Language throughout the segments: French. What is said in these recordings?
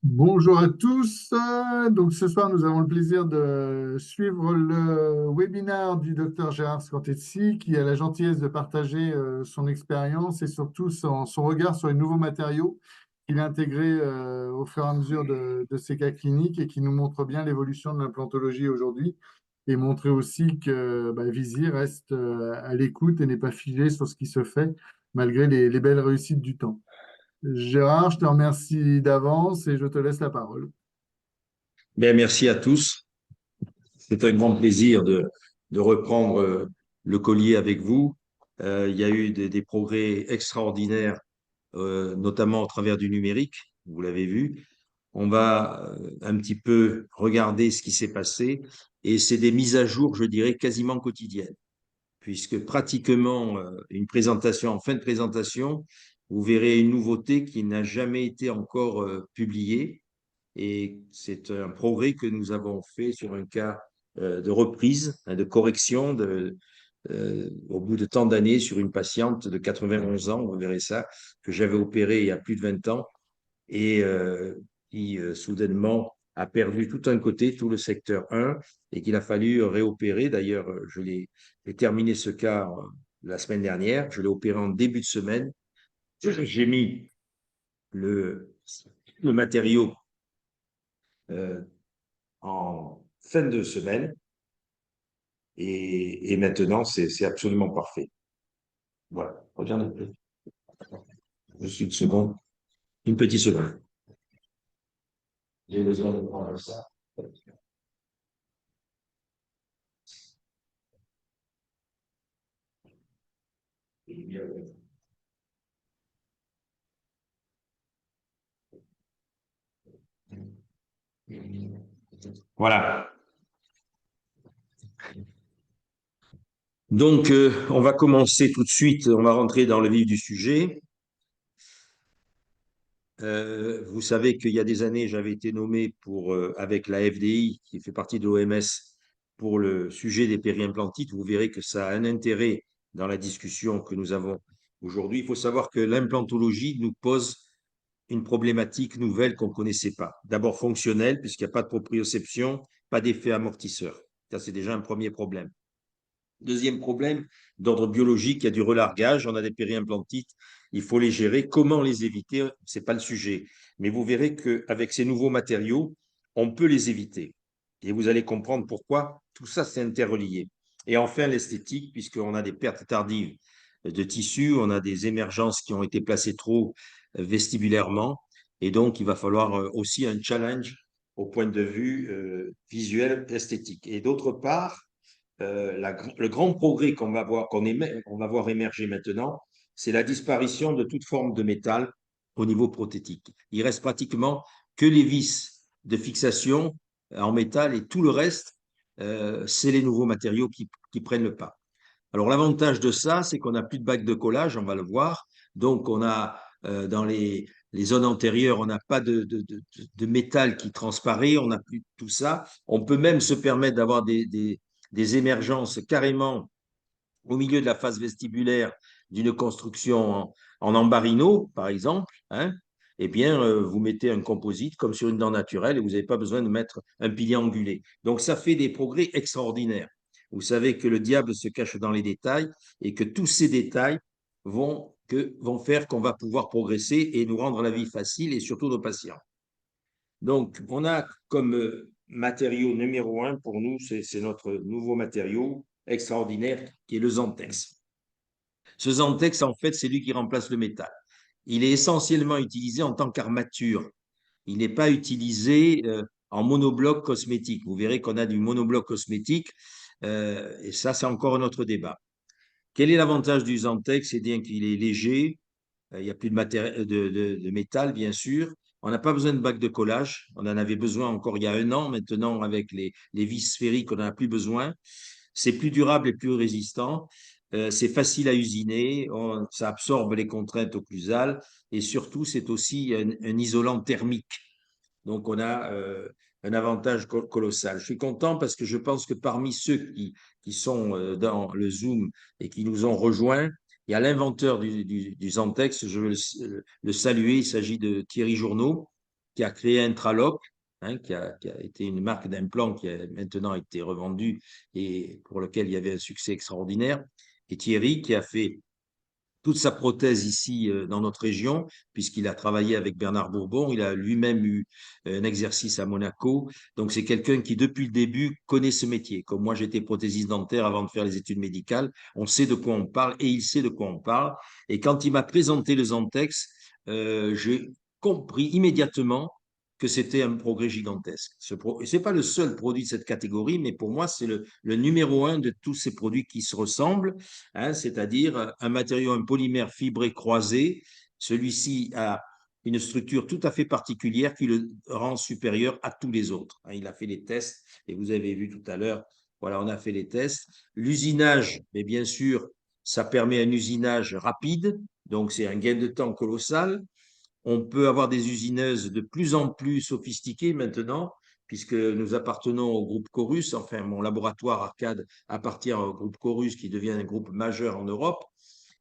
Bonjour à tous. Donc ce soir, nous avons le plaisir de suivre le webinaire du docteur Gérard Scortezzi qui a la gentillesse de partager son expérience et surtout son regard sur les nouveaux matériaux qu'il a intégrés au fur et à mesure de ses cas cliniques et qui nous montre bien l'évolution de l'implantologie aujourd'hui et montrer aussi que Visy reste à l'écoute et n'est pas figé sur ce qui se fait malgré les belles réussites du temps. Gérard, je te remercie d'avance et je te laisse la parole. Bien, merci à tous. C'est un grand plaisir de reprendre le collier avec vous. Il y a eu des progrès extraordinaires, notamment au travers du numérique, vous l'avez vu. On va un petit peu regarder ce qui s'est passé et c'est des mises à jour, je dirais, quasiment quotidiennes, puisque pratiquement une présentation, en fin de présentation, vous verrez une nouveauté qui n'a jamais été encore publiée. Et c'est un progrès que nous avons fait sur un cas de reprise, de correction au bout de tant d'années sur une patiente de 91 ans, vous verrez ça, que j'avais opérée il y a plus de 20 ans et qui soudainement a perdu tout un côté, tout le secteur 1 et qu'il a fallu réopérer. D'ailleurs, j'ai terminé ce cas la semaine dernière, je l'ai opéré en début de semaine. J'ai mis le matériau euh, en fin de semaine et maintenant c'est absolument parfait. Voilà, regarde un peu. Juste une seconde, une petite seconde. J'ai besoin de prendre ça. Voilà. Donc, on va commencer tout de suite, on va rentrer dans le vif du sujet. Vous savez qu'il y a des années, j'avais été nommé avec la FDI, qui fait partie de l'OMS, pour le sujet des périimplantites. Vous verrez que ça a un intérêt dans la discussion que nous avons aujourd'hui. Il faut savoir que l'implantologie nous pose une problématique nouvelle qu'on ne connaissait pas. D'abord fonctionnelle, puisqu'il n'y a pas de proprioception, pas d'effet amortisseur. Ça, c'est déjà un premier problème. Deuxième problème, d'ordre biologique, il y a du relargage, on a des périimplantites, il faut les gérer. Comment les éviter? Ce n'est pas le sujet. Mais vous verrez qu'avec ces nouveaux matériaux, on peut les éviter. Et vous allez comprendre pourquoi tout ça, c'est interrelié. Et enfin, l'esthétique, puisqu'on a des pertes tardives de tissus, on a des émergences qui ont été placées trop vestibulairement. Et donc, il va falloir aussi un challenge au point de vue visuel, esthétique. Et d'autre part, le grand progrès qu'on va voir émerger maintenant, c'est la disparition de toute forme de métal au niveau prothétique. Il reste pratiquement que les vis de fixation en métal et tout le reste, c'est les nouveaux matériaux qui prennent le pas. Alors l'avantage de ça, c'est qu'on n'a plus de bague de collage, on va le voir. Donc on a dans les zones antérieures, on n'a pas de métal qui transparaît, on n'a plus tout ça. On peut même se permettre d'avoir des émergences carrément au milieu de la face vestibulaire d'une construction en ambarino, par exemple. Hein. Eh bien, vous mettez un composite comme sur une dent naturelle et vous n'avez pas besoin de mettre un pilier angulé. Donc, ça fait des progrès extraordinaires. Vous savez que le diable se cache dans les détails et que tous ces détails vont faire qu'on va pouvoir progresser et nous rendre la vie facile et surtout nos patients. Donc, on a comme matériau numéro un pour nous, c'est notre nouveau matériau extraordinaire qui est le Zantex. Ce Zantex, en fait, c'est lui qui remplace le métal. Il est essentiellement utilisé en tant qu'armature. Il n'est pas utilisé en monobloc cosmétique. Vous verrez qu'on a du monobloc cosmétique et ça, c'est encore un autre débat. Quel est l'avantage du Zantex? C'est bien qu'il est léger, il n'y a plus de métal, bien sûr. On n'a pas besoin de bague de collage. On en avait besoin encore il y a un an. Maintenant, avec les vis sphériques, on n'en a plus besoin. C'est plus durable et plus résistant. C'est facile à usiner. Ça absorbe les contraintes occlusales. Et surtout, c'est aussi un isolant thermique. Donc, on a un avantage colossal. Je suis content parce que je pense que parmi ceux qui sont dans le Zoom et qui nous ont rejoints, il y a l'inventeur du Zantex, je veux le saluer, il s'agit de Thierry Journeau, qui a créé Intraloc, qui a été une marque d'implant qui a maintenant été revendue et pour lequel il y avait un succès extraordinaire. Et Thierry, qui a fait toute sa prothèse ici dans notre région, puisqu'il a travaillé avec Bernard Bourbon. Il a lui-même eu un exercice à Monaco. Donc, c'est quelqu'un qui, depuis le début, connaît ce métier. Comme moi, j'étais prothésiste dentaire avant de faire les études médicales. On sait de quoi on parle et il sait de quoi on parle. Et quand il m'a présenté le Zantex, j'ai compris immédiatement que c'était un progrès gigantesque. Ce n'est pas le seul produit de cette catégorie, mais pour moi, c'est le numéro un de tous ces produits qui se ressemblent, c'est-à-dire un matériau, un polymère fibré croisé. Celui-ci a une structure tout à fait particulière qui le rend supérieur à tous les autres. Il a fait les tests et vous avez vu tout à l'heure, voilà, on a fait les tests. L'usinage, mais bien sûr, ça permet un usinage rapide, donc c'est un gain de temps colossal. On peut avoir des usineuses de plus en plus sophistiquées maintenant, puisque nous appartenons au groupe Corus. Enfin, mon laboratoire Arcade appartient au groupe Corus, qui devient un groupe majeur en Europe.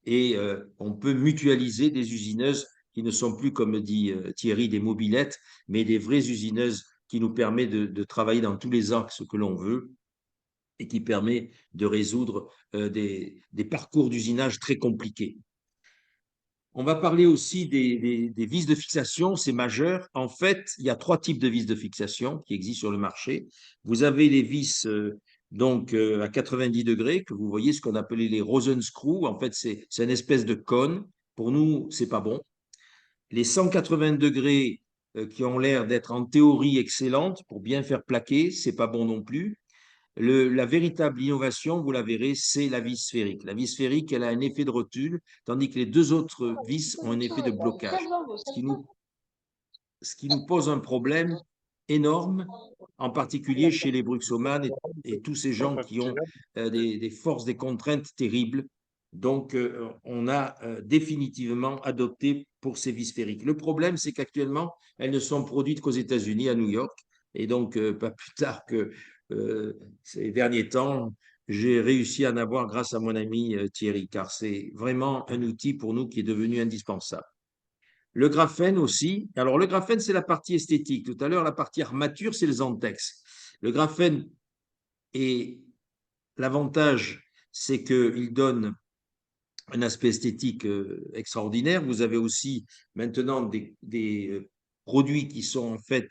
Et on peut mutualiser des usineuses qui ne sont plus, comme dit Thierry, des mobilettes, mais des vraies usineuses qui nous permettent de travailler dans tous les axes que l'on veut et qui permet de résoudre des parcours d'usinage très compliqués. On va parler aussi des vis de fixation, c'est majeur. En fait, il y a trois types de vis de fixation qui existent sur le marché. Vous avez les vis à 90 degrés, que vous voyez, ce qu'on appelait les Rosenscrew. En fait, c'est une espèce de cône. Pour nous, c'est pas bon. Les 180 degrés qui ont l'air d'être en théorie excellentes pour bien faire plaquer, c'est pas bon non plus. La véritable innovation, vous la verrez, c'est la vis sphérique. La vis sphérique, elle a un effet de rotule, tandis que les deux autres vis ont un effet de blocage, ce qui nous, ce qui nous pose un problème énorme, en particulier chez les bruxomanes et tous ces gens qui ont des forces, des contraintes terribles. Donc, on a définitivement adopté pour ces vis sphériques. Le problème, c'est qu'actuellement, elles ne sont produites qu'aux États-Unis, à New York. Et donc, pas plus tard que ces derniers temps, j'ai réussi à en avoir grâce à mon ami Thierry, car c'est vraiment un outil pour nous qui est devenu indispensable. Le graphène aussi. Alors, le graphène, c'est la partie esthétique. Tout à l'heure, la partie armature, c'est le Zantex. Le graphène, et l'avantage, c'est qu'il donne un aspect esthétique extraordinaire. Vous avez aussi maintenant des produits qui sont en fait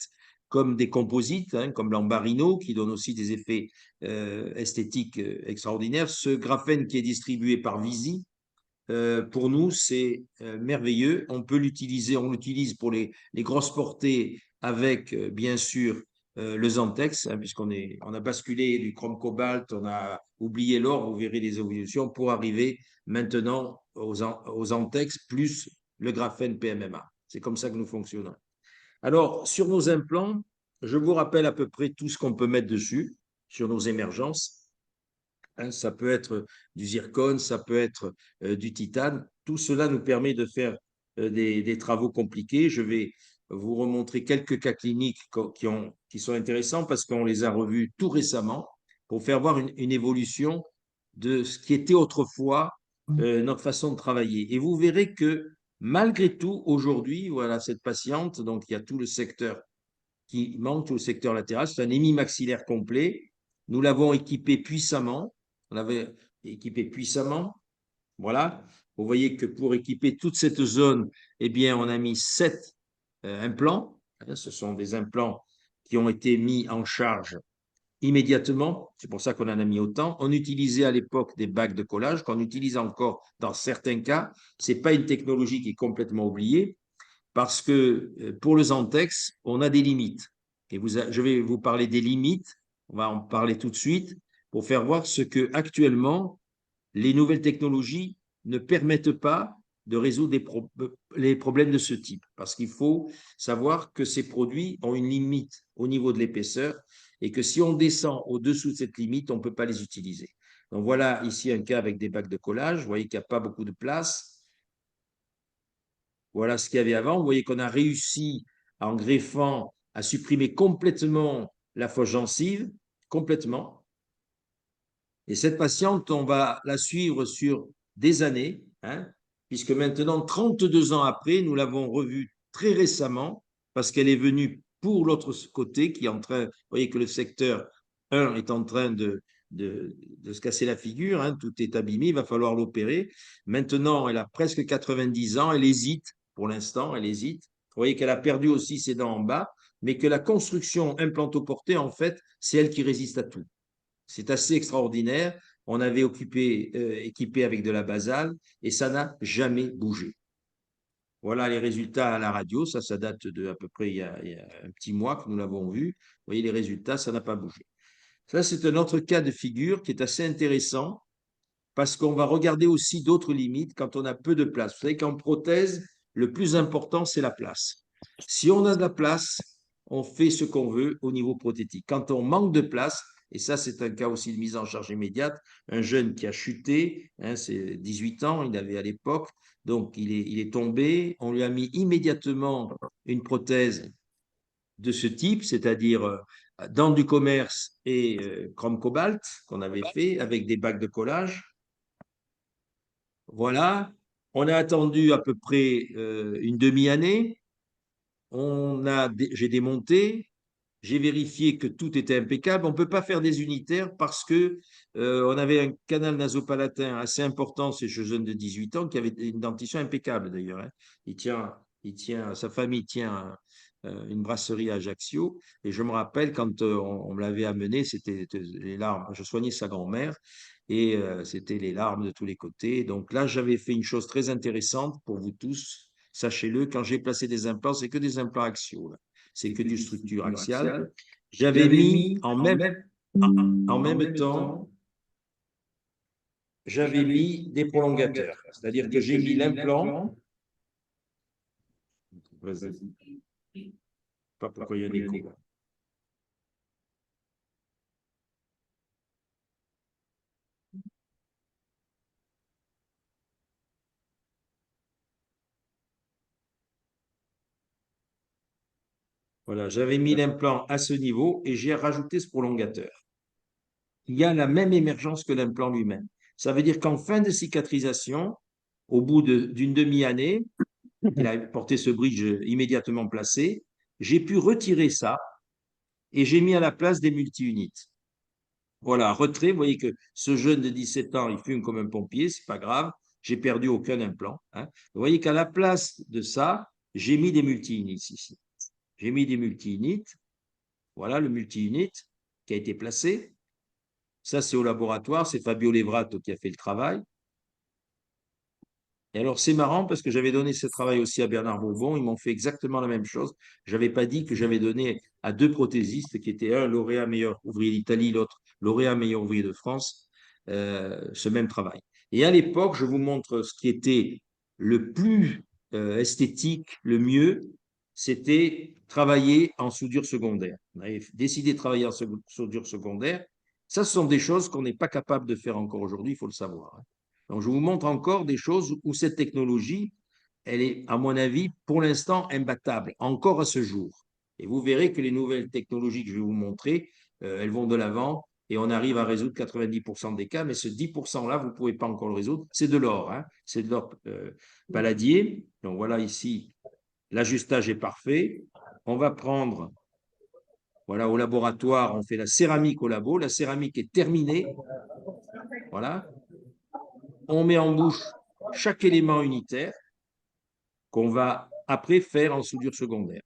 comme des composites, comme l'ambarino, qui donne aussi des effets esthétiques extraordinaires. Ce graphène qui est distribué par Visi, pour nous, c'est merveilleux. On peut l'utiliser, on l'utilise pour les grosses portées avec, bien sûr, le Zantex, on a basculé du chrome cobalt, on a oublié l'or, vous verrez les évolutions, pour arriver maintenant aux Zantex plus le graphène PMMA. C'est comme ça que nous fonctionnons. Alors, sur nos implants, je vous rappelle à peu près tout ce qu'on peut mettre dessus, sur nos émergences. Ça peut être du zircone, ça peut être du titane. Tout cela nous permet de faire des travaux compliqués. Je vais vous remontrer quelques cas cliniques qui sont intéressants parce qu'on les a revus tout récemment pour faire voir une évolution de ce qui était autrefois notre façon de travailler. Et vous verrez que malgré tout, aujourd'hui, voilà cette patiente, donc il y a tout le secteur qui manque, tout le secteur latéral, c'est un hémimaxillaire complet. Nous l'avons équipé puissamment. On l'avait équipé puissamment. Voilà. Vous voyez que pour équiper toute cette zone, eh bien, on a mis 7 implants. Ce sont des implants qui ont été mis en charge immédiatement. C'est pour ça qu'on en a mis autant. On utilisait à l'époque des bacs de collage qu'on utilise encore dans certains cas. Ce n'est pas une technologie qui est complètement oubliée parce que pour le Zantex, on a des limites. Et je vais vous parler des limites. On va en parler tout de suite pour faire voir ce que actuellement les nouvelles technologies ne permettent pas de résoudre les problèmes de ce type. Parce qu'il faut savoir que ces produits ont une limite au niveau de l'épaisseur et que si on descend au-dessous de cette limite, on ne peut pas les utiliser. Donc voilà ici un cas avec des bacs de collage. Vous voyez qu'il n'y a pas beaucoup de place. Voilà ce qu'il y avait avant. Vous voyez qu'on a réussi, en greffant, à supprimer complètement la fausse gencive, complètement. Et cette patiente, on va la suivre sur des années, puisque maintenant, 32 ans après, nous l'avons revue très récemment. parce qu'elle est venue pour l'autre côté qui est en train, vous voyez que le secteur 1 est en train de se casser la figure, hein, tout est abîmé, il va falloir l'opérer. Maintenant, elle a presque 90 ans, elle hésite pour l'instant, elle hésite. Vous voyez qu'elle a perdu aussi ses dents en bas, mais que la construction implantoportée, en fait, c'est elle qui résiste à tout. C'est assez extraordinaire. On avait équipé avec de la basale et ça n'a jamais bougé. Voilà les résultats à la radio. Ça date de à peu près il y a un petit mois que nous l'avons vu. Vous voyez les résultats, ça n'a pas bougé. Ça, c'est un autre cas de figure qui est assez intéressant parce qu'on va regarder aussi d'autres limites quand on a peu de place. Vous savez qu'en prothèse, le plus important, c'est la place. Si on a de la place, on fait ce qu'on veut au niveau prothétique. Quand on manque de place, et ça, c'est un cas aussi de mise en charge immédiate, un jeune qui a chuté, hein, c'est 18 ans, il avait à l'époque, donc il est tombé, on lui a mis immédiatement une prothèse de ce type, c'est-à-dire dents du commerce et chrome cobalt qu'on avait fait avec des bacs de collage. Voilà, on a attendu à peu près une demi-année. J'ai démonté, j'ai vérifié que tout était impeccable. On ne peut pas faire des unitaires parce que on avait un canal nasopalatin assez important chez ce jeune de 18 ans qui avait une dentition impeccable d'ailleurs, hein. Sa famille tient une brasserie à Ajaccio. Et je me rappelle quand on me l'avait amené, c'était les larmes. Je soignais sa grand-mère et c'était les larmes de tous les côtés. Donc là, j'avais fait une chose très intéressante pour vous tous. Sachez-le, quand j'ai placé des implants, c'est que des implants axiaux, là. C'est que du structure axiale. J'avais mis en même temps, j'avais mis des prolongateurs. C'est-à-dire que j'ai mis l'implant. Vas-y, pas pourquoi il y a un écho. Voilà, j'avais mis l'implant à ce niveau et j'ai rajouté ce prolongateur. Il y a la même émergence que l'implant lui-même. Ça veut dire qu'en fin de cicatrisation, au bout d'une demi-année, il a porté ce bridge immédiatement placé, j'ai pu retirer ça et j'ai mis à la place des multi-unités. Voilà, retrait. Vous voyez que ce jeune de 17 ans, il fume comme un pompier, c'est pas grave. J'ai perdu aucun implant, hein. Vous voyez qu'à la place de ça, j'ai mis des multi-unités ici. J'ai mis des multi-unités. Voilà le multi-unit qui a été placé. Ça, c'est au laboratoire. C'est Fabio Levrato qui a fait le travail. Et alors, c'est marrant parce que j'avais donné ce travail aussi à Bernard Bourbon. Ils m'ont fait exactement la même chose. Je n'avais pas dit que j'avais donné à deux prothésistes, qui étaient un lauréat meilleur ouvrier d'Italie, l'autre lauréat meilleur ouvrier de France, ce même travail. Et à l'époque, je vous montre ce qui était le plus esthétique, le mieux, c'était travailler en soudure secondaire. On avait décidé de travailler en soudure secondaire. Ça, ce sont des choses qu'on n'est pas capable de faire encore aujourd'hui, il faut le savoir, hein. Donc, je vous montre encore des choses où cette technologie, elle est, à mon avis, pour l'instant, imbattable, encore à ce jour. Et vous verrez que les nouvelles technologies que je vais vous montrer, elles vont de l'avant et on arrive à résoudre 90% des cas, mais ce 10%-là, vous ne pouvez pas encore le résoudre. C'est de l'or, hein, c'est de l'or palladier. Donc, voilà ici, l'ajustage est parfait. On va prendre, voilà, au laboratoire, on fait la céramique au labo. La céramique est terminée. Voilà. On met en bouche chaque élément unitaire qu'on va après faire en soudure secondaire.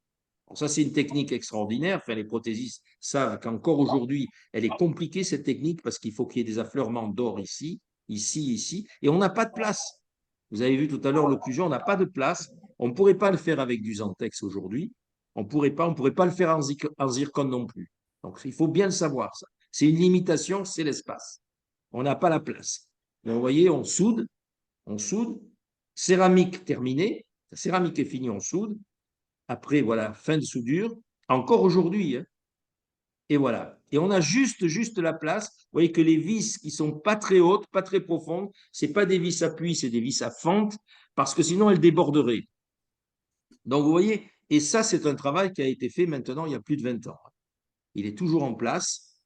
Alors ça, c'est une technique extraordinaire. Enfin, les prothésistes savent qu'encore aujourd'hui, elle est compliquée, cette technique, parce qu'il faut qu'il y ait des affleurements d'or ici, ici, ici, et on n'a pas de place. Vous avez vu tout à l'heure l'occlusion, on n'a pas de place. On ne pourrait pas le faire avec du Zantex aujourd'hui. On ne pourrait pas le faire en zircon non plus. Donc, il faut bien le savoir, ça. C'est une limitation, c'est l'espace. On n'a pas la place. Donc, vous voyez, on soude, céramique terminée, la céramique est finie, on soude. Après, voilà, fin de soudure, encore aujourd'hui, hein. Et voilà. Et on a juste la place. Vous voyez que les vis qui sont pas très hautes, pas très profondes, c'est pas des vis à puits, c'est des vis à fente, parce que sinon elles déborderaient. Donc vous voyez, et ça c'est un travail qui a été fait maintenant il y a plus de 20 ans. Il est toujours en place.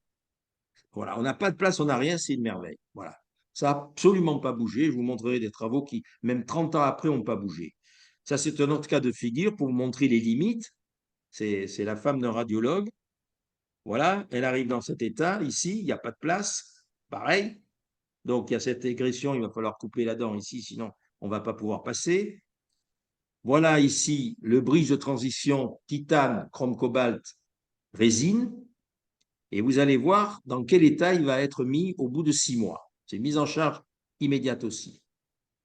Voilà, on n'a pas de place, on n'a rien, c'est une merveille. Voilà. Ça n'a absolument pas bougé. Je vous montrerai des travaux qui, même 30 ans après, n'ont pas bougé. Ça, c'est un autre cas de figure pour vous montrer les limites. c'est la femme d'un radiologue. Voilà, elle arrive dans cet état. Ici, il n'y a pas de place. Pareil. Donc, il y a cette régression. Il va falloir couper la dent ici, sinon on ne va pas pouvoir passer. Voilà ici le bridge de transition titane, chrome cobalt, résine. Et vous allez voir dans quel état il va être mis au bout de 6 mois. C'est mise en charge immédiate aussi,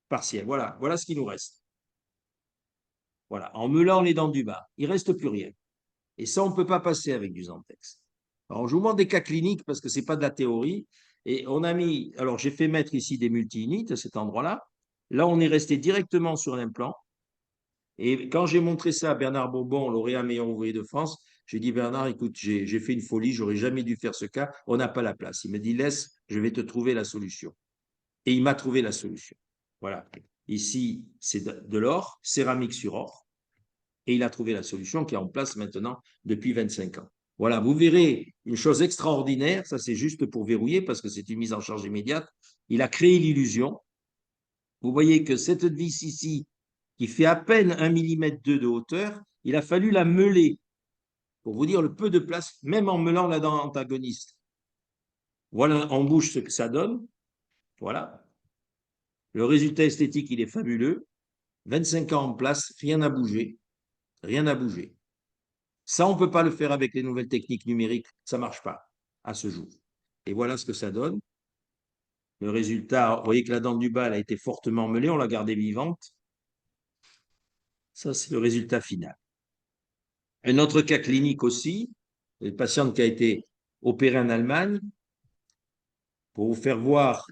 partielle. Voilà, voilà ce qui nous reste. Voilà, en meulant les dents du bas, il ne reste plus rien. Et ça, on ne peut pas passer avec du Zantex. Alors, je vous montre des cas cliniques parce que ce n'est pas de la théorie. Et on a mis, alors j'ai fait mettre ici des multi-unités à cet endroit-là. Là, on est resté directement sur l'implant. Et quand j'ai montré ça à Bernard Bourbon, lauréat meilleur ouvrier de France, j'ai dit, Bernard, écoute, j'ai fait une folie, j'aurais jamais dû faire ce cas, on n'a pas la place. Il me dit, laisse, je vais te trouver la solution. Et il m'a trouvé la solution. Voilà. Ici, c'est de l'or, céramique sur or. Et il a trouvé la solution qui est en place maintenant depuis 25 ans. Voilà, vous verrez une chose extraordinaire, ça c'est juste pour verrouiller parce que c'est une mise en charge immédiate. Il a créé l'illusion. Vous voyez que cette vis ici, qui fait à peine 1,2 mm de hauteur, il a fallu la meuler pour vous dire le peu de place, même en meulant la dent antagoniste. Voilà en bouche ce que ça donne. Voilà. Le résultat esthétique, il est fabuleux. 25 ans en place, rien n'a bougé. Rien n'a bougé. Ça, on ne peut pas le faire avec les nouvelles techniques numériques. Ça ne marche pas à ce jour. Et voilà ce que ça donne. Le résultat, vous voyez que la dent du bas elle a été fortement meulée, on l'a gardée vivante. Ça, c'est le résultat final. Un autre cas clinique aussi, une patiente qui a été opérée en Allemagne, pour vous faire voir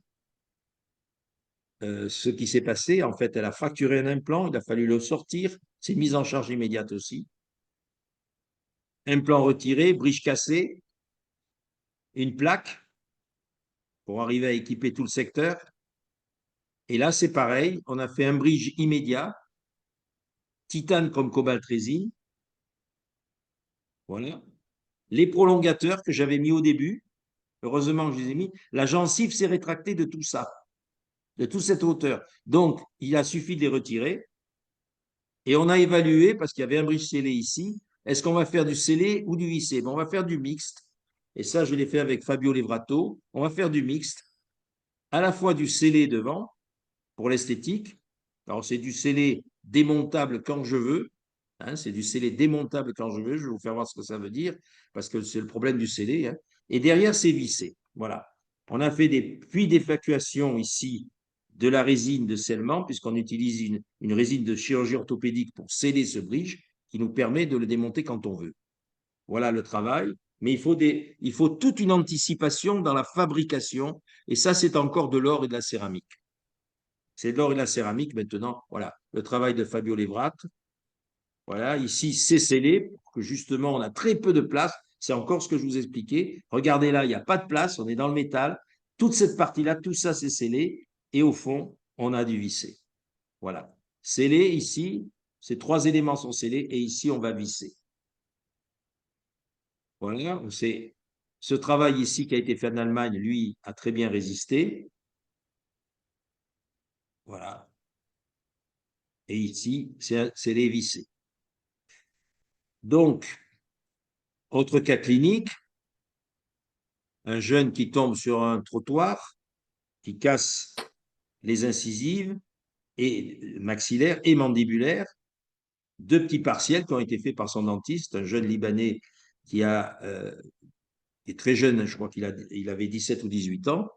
ce qui s'est passé. En fait, elle a fracturé un implant, il a fallu le sortir, c'est mise en charge immédiate aussi. Implant retiré, bridge cassé, une plaque pour arriver à équiper tout le secteur. Et là, c'est pareil, on a fait un bridge immédiat, titane comme cobalt résine. Voilà. Les prolongateurs que j'avais mis au début, heureusement que je les ai mis, la gencive s'est rétractée de tout ça, de toute cette hauteur. Donc, il a suffi de les retirer. Et on a évalué, parce qu'il y avait un bridge scellé ici, est-ce qu'on va faire du scellé ou du vissé? On va faire du mixte. Et ça, je l'ai fait avec Fabio Levrato. On va faire du mixte, à la fois du scellé devant, pour l'esthétique. Alors, c'est du scellé démontable quand je veux. Hein, c'est du scellé démontable quand je veux. Je vais vous faire voir ce que ça veut dire, parce que c'est le problème du scellé. Hein. Et derrière, c'est vissé. Voilà. On a fait des puits d'évacuation ici de la résine de scellement, puisqu'on utilise une résine de chirurgie orthopédique pour sceller ce bridge, qui nous permet de le démonter quand on veut. Voilà le travail. Mais il faut toute une anticipation dans la fabrication. Et ça, c'est encore de l'or et de la céramique. C'est de l'or et de la céramique maintenant. Voilà, le travail de Fabio Levrat. Voilà, ici, c'est scellé, pour que justement, on a très peu de place. C'est encore ce que je vous expliquais. Regardez là, il n'y a pas de place, on est dans le métal. Toute cette partie-là, tout ça, c'est scellé. Et au fond, on a du vissé. Voilà. Scellé ici, ces 3 éléments sont scellés et ici, on va visser. Voilà, c'est ce travail ici qui a été fait en Allemagne, lui, a très bien résisté. Voilà. Et ici, c'est les vissés. Donc, autre cas clinique, un jeune qui tombe sur un trottoir, qui casse les incisives et maxillaires et mandibulaires, 2 petits partiels qui ont été faits par son dentiste, un jeune Libanais qui est très jeune, je crois il avait 17 ou 18 ans.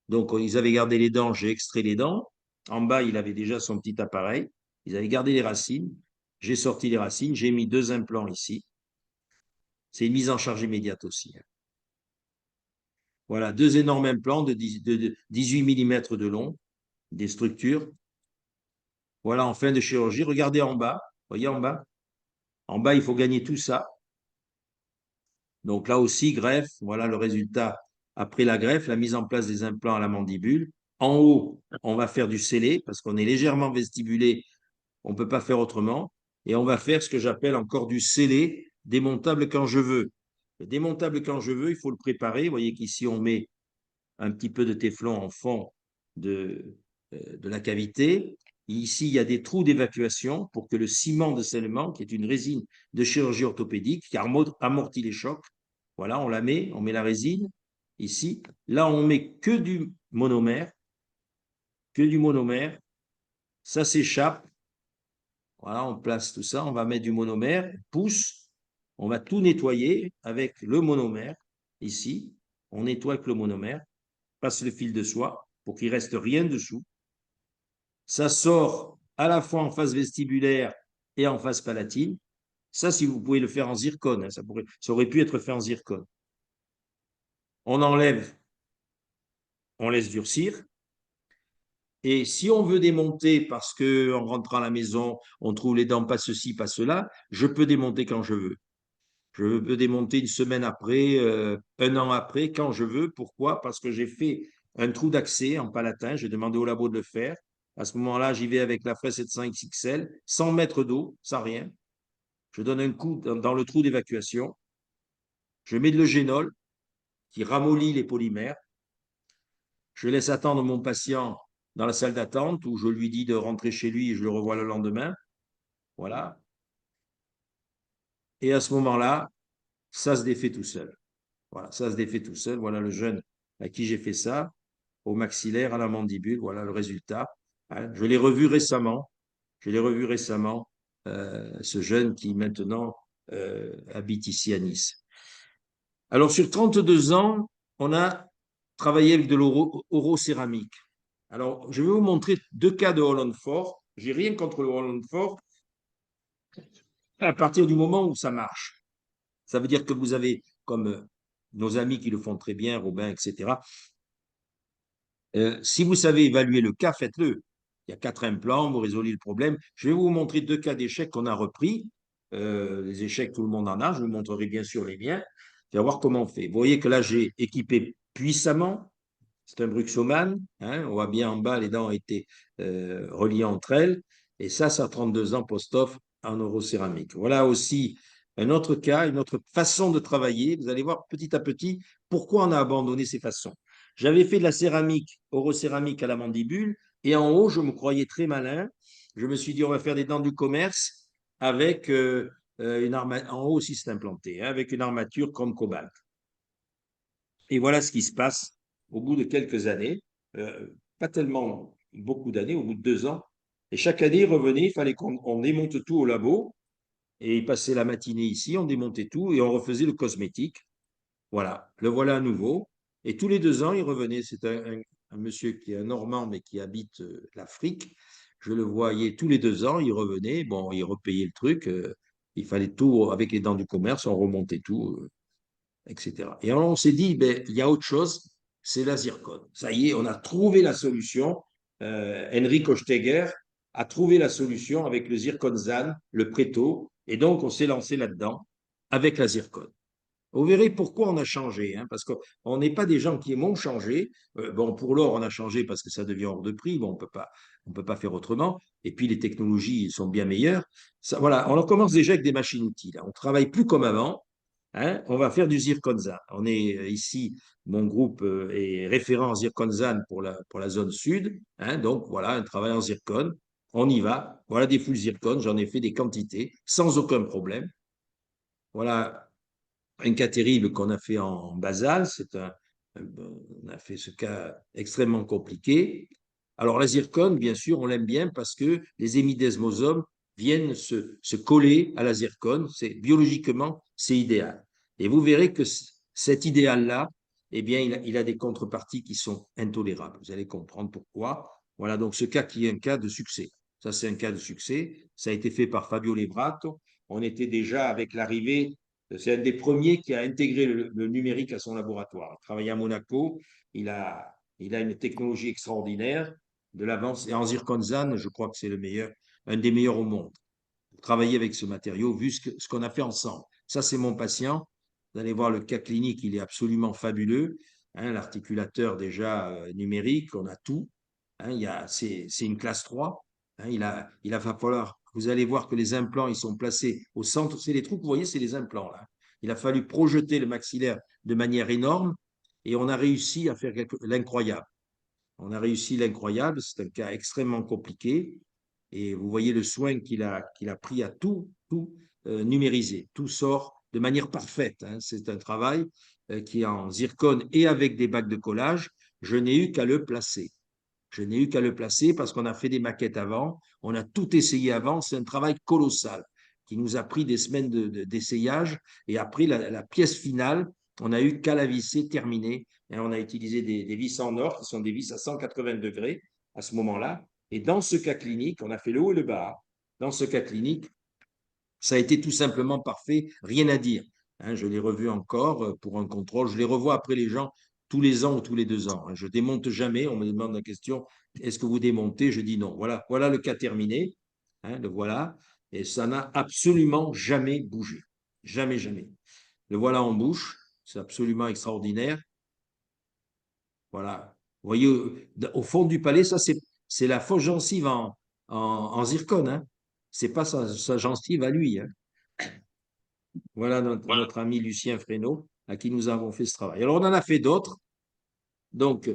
Donc, ils avaient gardé les dents, j'ai extrait les dents. En bas, il avait déjà son petit appareil. Ils avaient gardé les racines. J'ai sorti les racines. J'ai mis 2 implants ici. C'est une mise en charge immédiate aussi. Voilà, 2 énormes implants de 18 mm de long, des structures. Voilà, en fin de chirurgie. Regardez en bas. Voyez en bas. En bas, il faut gagner tout ça. Donc là aussi, greffe. Voilà le résultat après la greffe, la mise en place des implants à la mandibule. En haut, on va faire du scellé parce qu'on est légèrement vestibulé. On ne peut pas faire autrement. Et on va faire ce que j'appelle encore du scellé démontable quand je veux. Le démontable quand je veux, il faut le préparer. Vous voyez qu'ici, on met un petit peu de téflon en fond de la cavité. Ici, il y a des trous d'évacuation pour que le ciment de scellement, qui est une résine de chirurgie orthopédique, qui amortit les chocs, voilà, on met la résine ici. Là, on met que du monomère. Ça s'échappe. Voilà, on place tout ça, on va mettre du monomère, pousse, on va tout nettoyer avec le monomère ici. On nettoie avec le monomère, passe le fil de soie pour qu'il reste rien dessous. Ça sort à la fois en phase vestibulaire et en phase palatine. Ça, si vous pouvez le faire en zircone, hein, ça aurait pu être fait en zircone. On enlève, on laisse durcir. Et si on veut démonter parce qu'en rentrant à la maison, on trouve les dents pas ceci, pas cela, je peux démonter quand je veux. Je peux démonter une semaine après, un an après, quand je veux. Pourquoi? Parce que j'ai fait un trou d'accès en palatin. J'ai demandé au labo de le faire. À ce moment-là, j'y vais avec la fraise 700 XXL, 100 mètres d'eau, sans rien. Je donne un coup dans le trou d'évacuation. Je mets de l'eugénol qui ramollit les polymères. Je laisse attendre mon patient dans la salle d'attente où je lui dis de rentrer chez lui et je le revois le lendemain. Voilà. Et à ce moment-là, ça se défait tout seul. Voilà, ça se défait tout seul. Voilà le jeune à qui j'ai fait ça, au maxillaire, à la mandibule. Voilà le résultat. Hein. Je l'ai revu récemment. Je l'ai revu récemment, ce jeune qui maintenant habite ici à Nice. Alors, sur 32 ans, on a travaillé avec de l'orocéramique. Alors, je vais vous montrer deux cas de Holland Fort. J'ai rien contre le Holland Fort à partir du moment où ça marche. Ça veut dire que vous avez, comme nos amis qui le font très bien, Robin, etc., si vous savez évaluer le cas, faites-le. Il y a 4 implants, vous résolvez le problème. Je vais vous montrer deux cas d'échecs qu'on a repris. Les échecs, tout le monde en a. Je vous montrerai bien sûr les miens. On va voir comment on fait. Vous voyez que là, j'ai équipé puissamment. C'est un Bruxoman. Hein, on voit bien en bas, les dents ont été reliées entre elles. Et ça a 32 ans post-off en orocéramique. Voilà aussi un autre cas, une autre façon de travailler. Vous allez voir petit à petit pourquoi on a abandonné ces façons. J'avais fait de la céramique, orocéramique à la mandibule, et en haut, je me croyais très malin. Je me suis dit, on va faire des dents du commerce avec une armature. En haut aussi, c'est implanté, hein, avec une armature comme cobalt. Et voilà ce qui se passe au bout de quelques années, pas tellement beaucoup d'années, au bout de 2 ans. Et chaque année, il revenait, il fallait qu'on démonte tout au labo. Et il passait la matinée ici, on démontait tout et on refaisait le cosmétique. Voilà, le voilà à nouveau. Et tous les 2 ans, il revenait. C'est un monsieur qui est un Normand, mais qui habite l'Afrique. Je le voyais tous les 2 ans, il revenait. Bon, il repayait le truc. Il fallait tout, avec les dents du commerce, on remontait tout, etc. Et alors, on s'est dit, ben, il y a autre chose, c'est la zircone. Ça y est, on a trouvé la solution. Enrico Steger a trouvé la solution avec le zirconzane, le Preto. Et donc, on s'est lancé là-dedans avec la zircone. Vous verrez pourquoi on a changé, hein, parce qu'on n'est pas des gens qui aiment changer. Bon, pour l'or, on a changé parce que ça devient hors de prix. Bon, on peut pas faire autrement. Et puis, les technologies sont bien meilleures. Ça, voilà, on commence déjà avec des machines-outils. On ne travaille plus comme avant. Hein, on va faire du zirconzane. On est ici, mon groupe est référent en zirconzane pour la zone sud. Hein, donc, voilà, un travail en zircone. On y va. Voilà des foules zircone. J'en ai fait des quantités sans aucun problème. Voilà un cas terrible qu'on a fait en basal. On a fait ce cas extrêmement compliqué. Alors, la zircone, bien sûr, on l'aime bien parce que les hémidesmosomes viennent se coller à la zircone. Biologiquement, c'est idéal. Et vous verrez que cet idéal-là, eh bien, il a des contreparties qui sont intolérables. Vous allez comprendre pourquoi. Voilà donc ce cas qui est un cas de succès. Ça, c'est un cas de succès. Ça a été fait par Fabio Lebrato. On était déjà avec l'arrivée, c'est un des premiers qui a intégré le numérique à son laboratoire. Il travaille à Monaco. Il a une technologie extraordinaire, de l'avance. Et en zirconzane, je crois que c'est le meilleur, un des meilleurs au monde. Pour travailler avec ce matériau, vu ce qu'on a fait ensemble. Ça, c'est mon patient. Vous allez voir le cas clinique, il est absolument fabuleux. Hein, l'articulateur déjà numérique, on a tout. Hein, c'est une classe 3. Hein, il va falloir, vous allez voir que les implants, ils sont placés au centre. C'est les trous que vous voyez, c'est les implants là. Il a fallu projeter le maxillaire de manière énorme et on a réussi à faire l'incroyable. On a réussi l'incroyable, c'est un cas extrêmement compliqué. Et vous voyez le soin qu'il a pris à tout numériser. Tout sort de manière parfaite, hein. C'est un travail qui est en zircone et avec des bacs de collage. Je n'ai eu qu'à le placer. Je n'ai eu qu'à le placer parce qu'on a fait des maquettes avant, on a tout essayé avant. C'est un travail colossal qui nous a pris des semaines d'essayage. Et après, la pièce finale, on n'a eu qu'à la visser, terminée. Et on a utilisé des vis en or qui sont des vis à 180 degrés à ce moment-là. Et dans ce cas clinique, on a fait le haut et le bas. Dans ce cas clinique, ça a été tout simplement parfait, rien à dire. Hein, je l'ai revu encore pour un contrôle. Je les revois après les gens tous les ans ou tous les 2 ans. Hein. Je démonte jamais. On me demande la question, est-ce que vous démontez? Je dis non. Voilà, voilà le cas terminé. Hein, le voilà. Et ça n'a absolument jamais bougé. Jamais, jamais. Le voilà en bouche. C'est absolument extraordinaire. Voilà. Vous voyez, au fond du palais, ça, c'est la fausse gencive en zircone. Hein. C'est pas sa gencive à lui. Hein. Voilà notre ami Lucien Fresneau, à qui nous avons fait ce travail. Alors, on en a fait d'autres. Donc,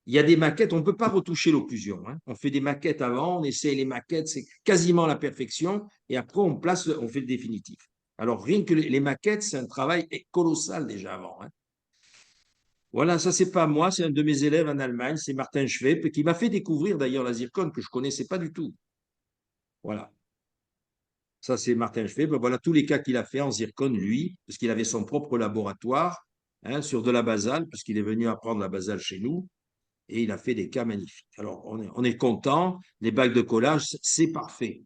il y a des maquettes, on ne peut pas retoucher l'occlusion. Hein. On fait des maquettes avant, on essaie les maquettes, c'est quasiment la perfection, et après, on fait le définitif. Alors, rien que les maquettes, c'est un travail colossal déjà avant. Hein. Voilà, ça, c'est pas moi, c'est un de mes élèves en Allemagne, c'est Martin Schwepp, qui m'a fait découvrir d'ailleurs la zircone que je ne connaissais pas du tout. Voilà. Ça, c'est Martin Schweb. Voilà tous les cas qu'il a fait en zircone, lui, parce qu'il avait son propre laboratoire hein, sur de la basale, parce qu'il est venu apprendre la basale chez nous, et il a fait des cas magnifiques. Alors, on est content. Les bacs de collage, c'est parfait.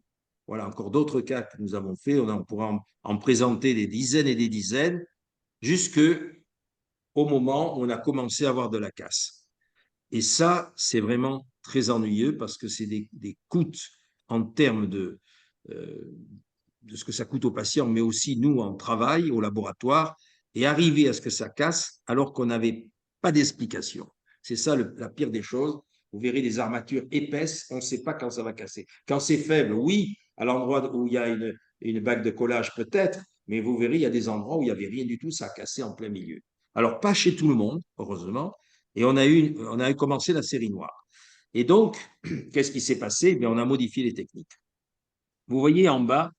Voilà, encore d'autres cas que nous avons fait. On pourra en présenter des dizaines et des dizaines, jusqu'au moment où on a commencé à avoir de la casse. Et ça, c'est vraiment très ennuyeux parce que c'est des coûts en termes euh, de ce que ça coûte aux patients, mais aussi nous en travail au laboratoire, et arriver à ce que ça casse alors qu'on n'avait pas d'explication. C'est ça la pire des choses. Vous verrez des armatures épaisses, on ne sait pas quand ça va casser. Quand c'est faible, oui, à l'endroit où il y a une bague de collage peut-être, mais vous verrez, il y a des endroits où il n'y avait rien du tout, ça a cassé en plein milieu. Alors, pas chez tout le monde, heureusement, et on a commencé la série noire. Et donc, qu'est-ce qui s'est passé? Eh bien, on a modifié les techniques. Vous voyez en bas,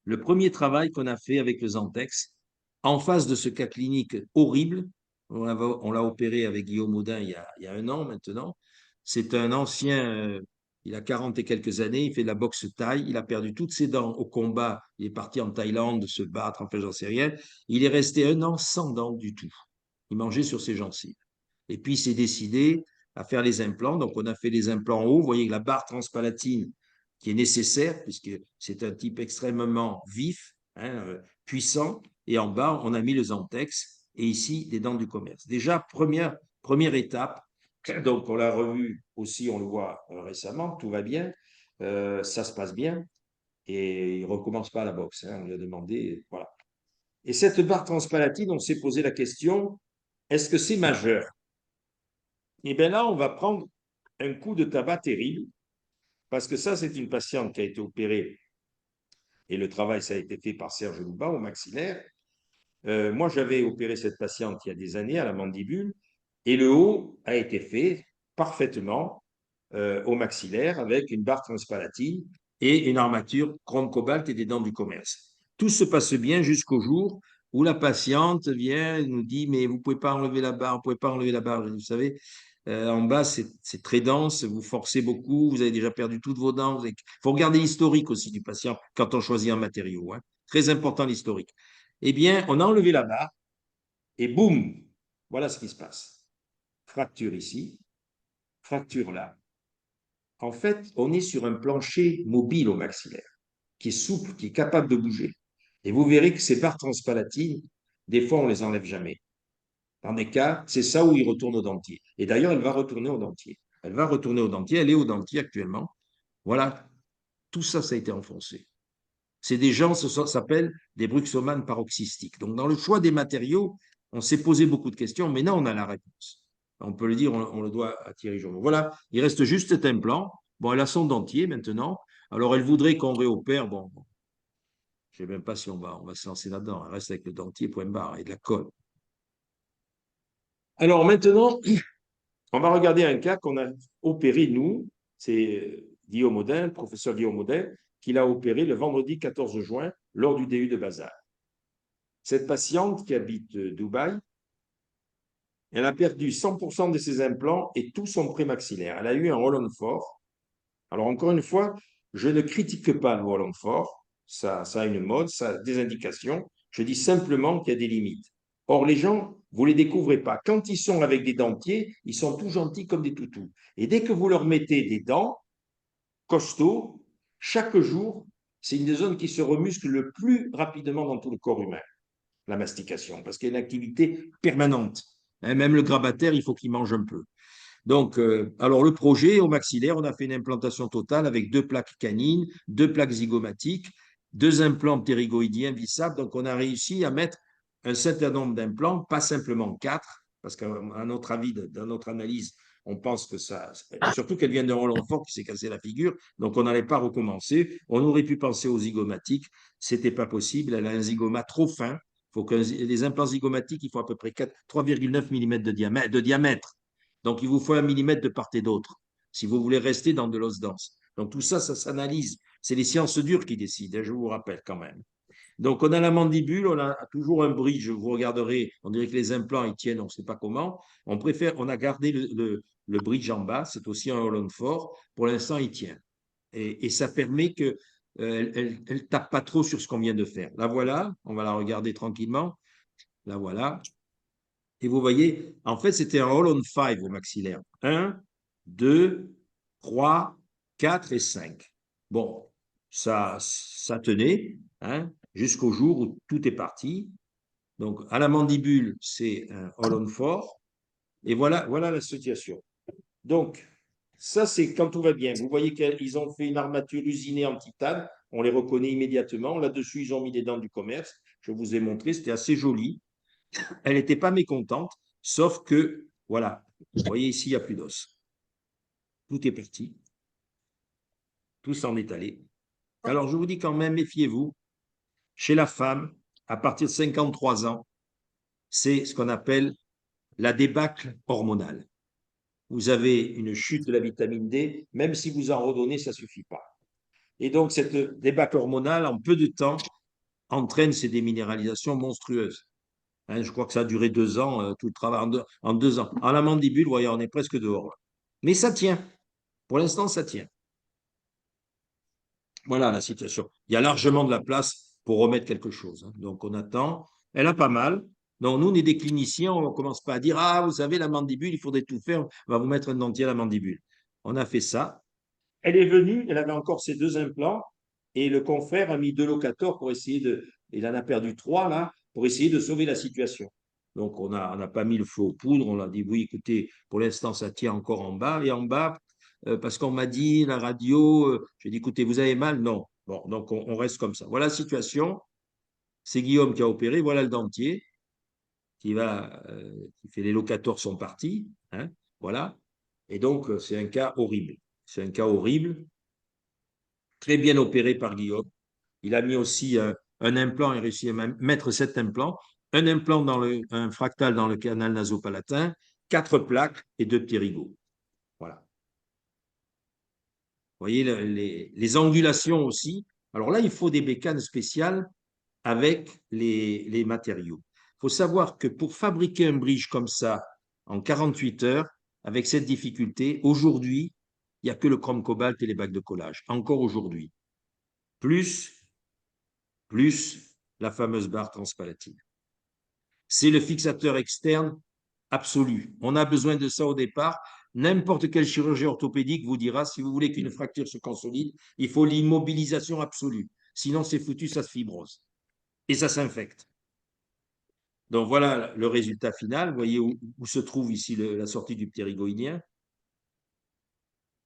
le premier travail qu'on a fait avec le Zantex, en face de ce cas clinique horrible, on l'a opéré avec Guillaume Audin il y a 1 an maintenant. C'est un ancien, il a 40 et quelques années, il fait de la boxe thaï, il a perdu toutes ses dents au combat, il est parti en Thaïlande se battre, en fait, j'en sais rien. Il est resté 1 an sans dents du tout. Il mangeait sur ses gencives. Et puis, il s'est décidé à faire les implants. Donc, on a fait les implants en haut. Vous voyez que la barre transpalatine qui est nécessaire, puisque c'est un type extrêmement vif, hein, puissant. Et en bas, on a mis le Zantex et ici, des dents du commerce. Déjà, première étape. Donc, on l'a revu aussi, on le voit récemment, tout va bien. Ça se passe bien. Et il ne recommence pas à la boxe. Hein, on lui a demandé, voilà. Et cette barre transpalatine, on s'est posé la question, est-ce que c'est majeur? Et bien là, on va prendre un coup de tabac terrible, parce que ça, c'est une patiente qui a été opérée, et le travail, ça a été fait par Serge Louba au maxillaire. Moi, j'avais opéré cette patiente il y a des années à la mandibule, et le haut a été fait parfaitement au maxillaire avec une barre transpalatine et une armature chrome cobalt et des dents du commerce. Tout se passe bien jusqu'au jour où la patiente vient et nous dit, mais vous ne pouvez pas enlever la barre, vous ne pouvez pas enlever la barre. Vous savez, en bas, c'est très dense, vous forcez beaucoup, vous avez déjà perdu toutes vos dents. Il faut regarder l'historique aussi du patient quand on choisit un matériau. Hein. Très important l'historique. Eh bien, on a enlevé la barre et boum, voilà ce qui se passe. Fracture ici, fracture là. En fait, on est sur un plancher mobile au maxillaire, qui est souple, qui est capable de bouger. Et vous verrez que ces barres transpalatines, des fois, on ne les enlève jamais. Dans des cas, c'est ça où il retourne au dentier. Et d'ailleurs, elle va retourner au dentier. Elle va retourner au dentier, elle est au dentier actuellement. Voilà, tout ça, ça a été enfoncé. C'est des gens, ça s'appelle des bruxomanes paroxystiques. Donc, dans le choix des matériaux, on s'est posé beaucoup de questions, mais là, on a la réponse. On peut le dire, on le doit à Thierry Journeau. Voilà, il reste juste cet implant. Bon, elle a son dentier maintenant. Alors, elle voudrait qu'on réopère. Bon, je ne sais même pas si on va se lancer là-dedans. Elle reste avec le dentier, point barre, et de la colle. Alors, maintenant, on va regarder un cas qu'on a opéré, nous. C'est Guillaume Audin, professeur Guillaume Audin, qui l'a opéré le vendredi 14 juin lors du DU de Bazar. Cette patiente qui habite Dubaï, elle a perdu 100% de ses implants et tout son prémaxillaire. Elle a eu un roll-on fort. Alors, encore une fois, je ne critique pas le roll-on fort. Ça a une mode, ça a des indications. Je dis simplement qu'il y a des limites. Or, les gens, vous ne les découvrez pas. Quand ils sont avec des dentiers, ils sont tout gentils comme des toutous. Et dès que vous leur mettez des dents costauds, chaque jour, c'est une des zones qui se remuscle le plus rapidement dans tout le corps humain, la mastication, parce qu'il y a une activité permanente. Même le grabataire, il faut qu'il mange un peu. Donc, alors le projet au maxillaire, on a fait une implantation totale avec 2 plaques canines, 2 plaques zygomatiques, 2 implants ptérygoïdiens vissables. Donc, on a réussi à mettre un certain nombre d'implants, pas simplement 4, parce qu'à notre avis, dans notre analyse, on pense que ça, surtout qu'elle vient d'un Roland Fort qui s'est cassé la figure, donc on n'allait pas recommencer. On aurait pu penser aux zygomatiques, c'était pas possible. Elle a un zygomate trop fin. Faut que les implants zygomatiques, il faut à peu près 3,9 mm de diamètre. Donc, il vous faut 1 mm de part et d'autre si vous voulez rester dans de l'os dense. Donc, tout ça, ça s'analyse. C'est les sciences dures qui décident, je vous rappelle quand même. Donc, on a la mandibule, on a toujours un bridge. Vous regarderez, on dirait que les implants, ils tiennent, on ne sait pas comment. On a gardé le bridge en bas, c'est aussi un Holland fort. Pour l'instant, il tient. Et ça permet que elle ne tape pas trop sur ce qu'on vient de faire. La voilà, on va la regarder tranquillement. La voilà. Et vous voyez, en fait, c'était un all on five au maxillaire. 1, 2, 3, 4 et 5. Bon, ça tenait hein, jusqu'au jour où tout est parti. Donc, à la mandibule, c'est un all on four. Et voilà la situation. Donc, ça, c'est quand tout va bien. Vous voyez qu'ils ont fait une armature usinée en titane. On les reconnaît immédiatement. Là-dessus, ils ont mis des dents du commerce. Je vous ai montré, c'était assez joli. Elle n'était pas mécontente, sauf que, voilà, vous voyez ici, il n'y a plus d'os. Tout est parti, tout s'en est allé. Alors, je vous dis quand même, méfiez-vous, chez la femme, à partir de 53 ans, c'est ce qu'on appelle la débâcle hormonale. Vous avez une chute de la vitamine D, même si vous en redonnez, ça ne suffit pas. Et donc, cette débâcle hormonale, en peu de temps, entraîne ces déminéralisations monstrueuses. Hein, je crois que ça a duré 2 ans, tout le travail en 2 ans. En la mandibule, vous voyez, on est presque dehors. Là. Mais ça tient. Pour l'instant, ça tient. Voilà la situation. Il y a largement de la place pour remettre quelque chose. Hein. Donc, on attend. Elle a pas mal. Donc, nous, on est des cliniciens. On ne commence pas à dire, ah, vous savez, la mandibule, il faudrait tout faire. On va vous mettre un dentier à la mandibule. On a fait ça. Elle est venue. Elle avait encore ses 2 implants. Et le confrère a mis 2 locators pour essayer de. Il en a perdu 3, là, pour essayer de sauver la situation. Donc, on n'a pas mis le feu aux poudres. On a dit, oui, écoutez, pour l'instant, ça tient encore en bas. Et en bas, parce qu'on m'a dit, la radio, j'ai dit, écoutez, vous avez mal? Non. Bon, donc on reste comme ça. Voilà la situation. C'est Guillaume qui a opéré. Voilà le dentier qui fait les locators sont partis. Hein, voilà. Et donc, c'est un cas horrible. C'est un cas horrible, très bien opéré par Guillaume. Il a mis aussi un implant, il a réussi à mettre 7 implants, un implant un fractal dans le canal nasopalatin, 4 plaques et 2 ptérygots. Voilà. Vous voyez les angulations aussi. Alors là, il faut des bécanes spéciales avec les matériaux. Il faut savoir que pour fabriquer un bridge comme ça en 48 heures, avec cette difficulté, aujourd'hui, il n'y a que le chrome cobalt et les bacs de collage. Encore aujourd'hui. Plus la fameuse barre transpalatine. C'est le fixateur externe absolu. On a besoin de ça au départ. N'importe quel chirurgien orthopédique vous dira, si vous voulez qu'une fracture se consolide, il faut l'immobilisation absolue. Sinon, c'est foutu, ça se fibrose. Et ça s'infecte. Donc voilà le résultat final. Vous voyez où se trouve ici la sortie du ptérygoïdien.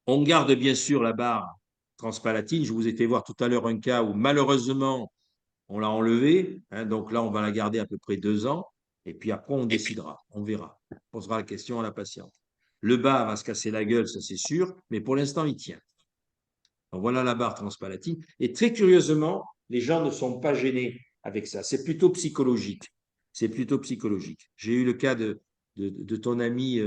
On garde bien sûr la barre transpalatine. Je vous ai fait voir tout à l'heure un cas où malheureusement, on l'a enlevée. Hein, donc là, on va la garder à peu près 2 ans. Et puis après, on décidera. On verra. On posera la question à la patiente. Le bas va se casser la gueule, ça c'est sûr. Mais pour l'instant, il tient. Donc voilà la barre transpalatine. Et très curieusement, les gens ne sont pas gênés avec ça. C'est plutôt psychologique. C'est plutôt psychologique. J'ai eu le cas de ton ami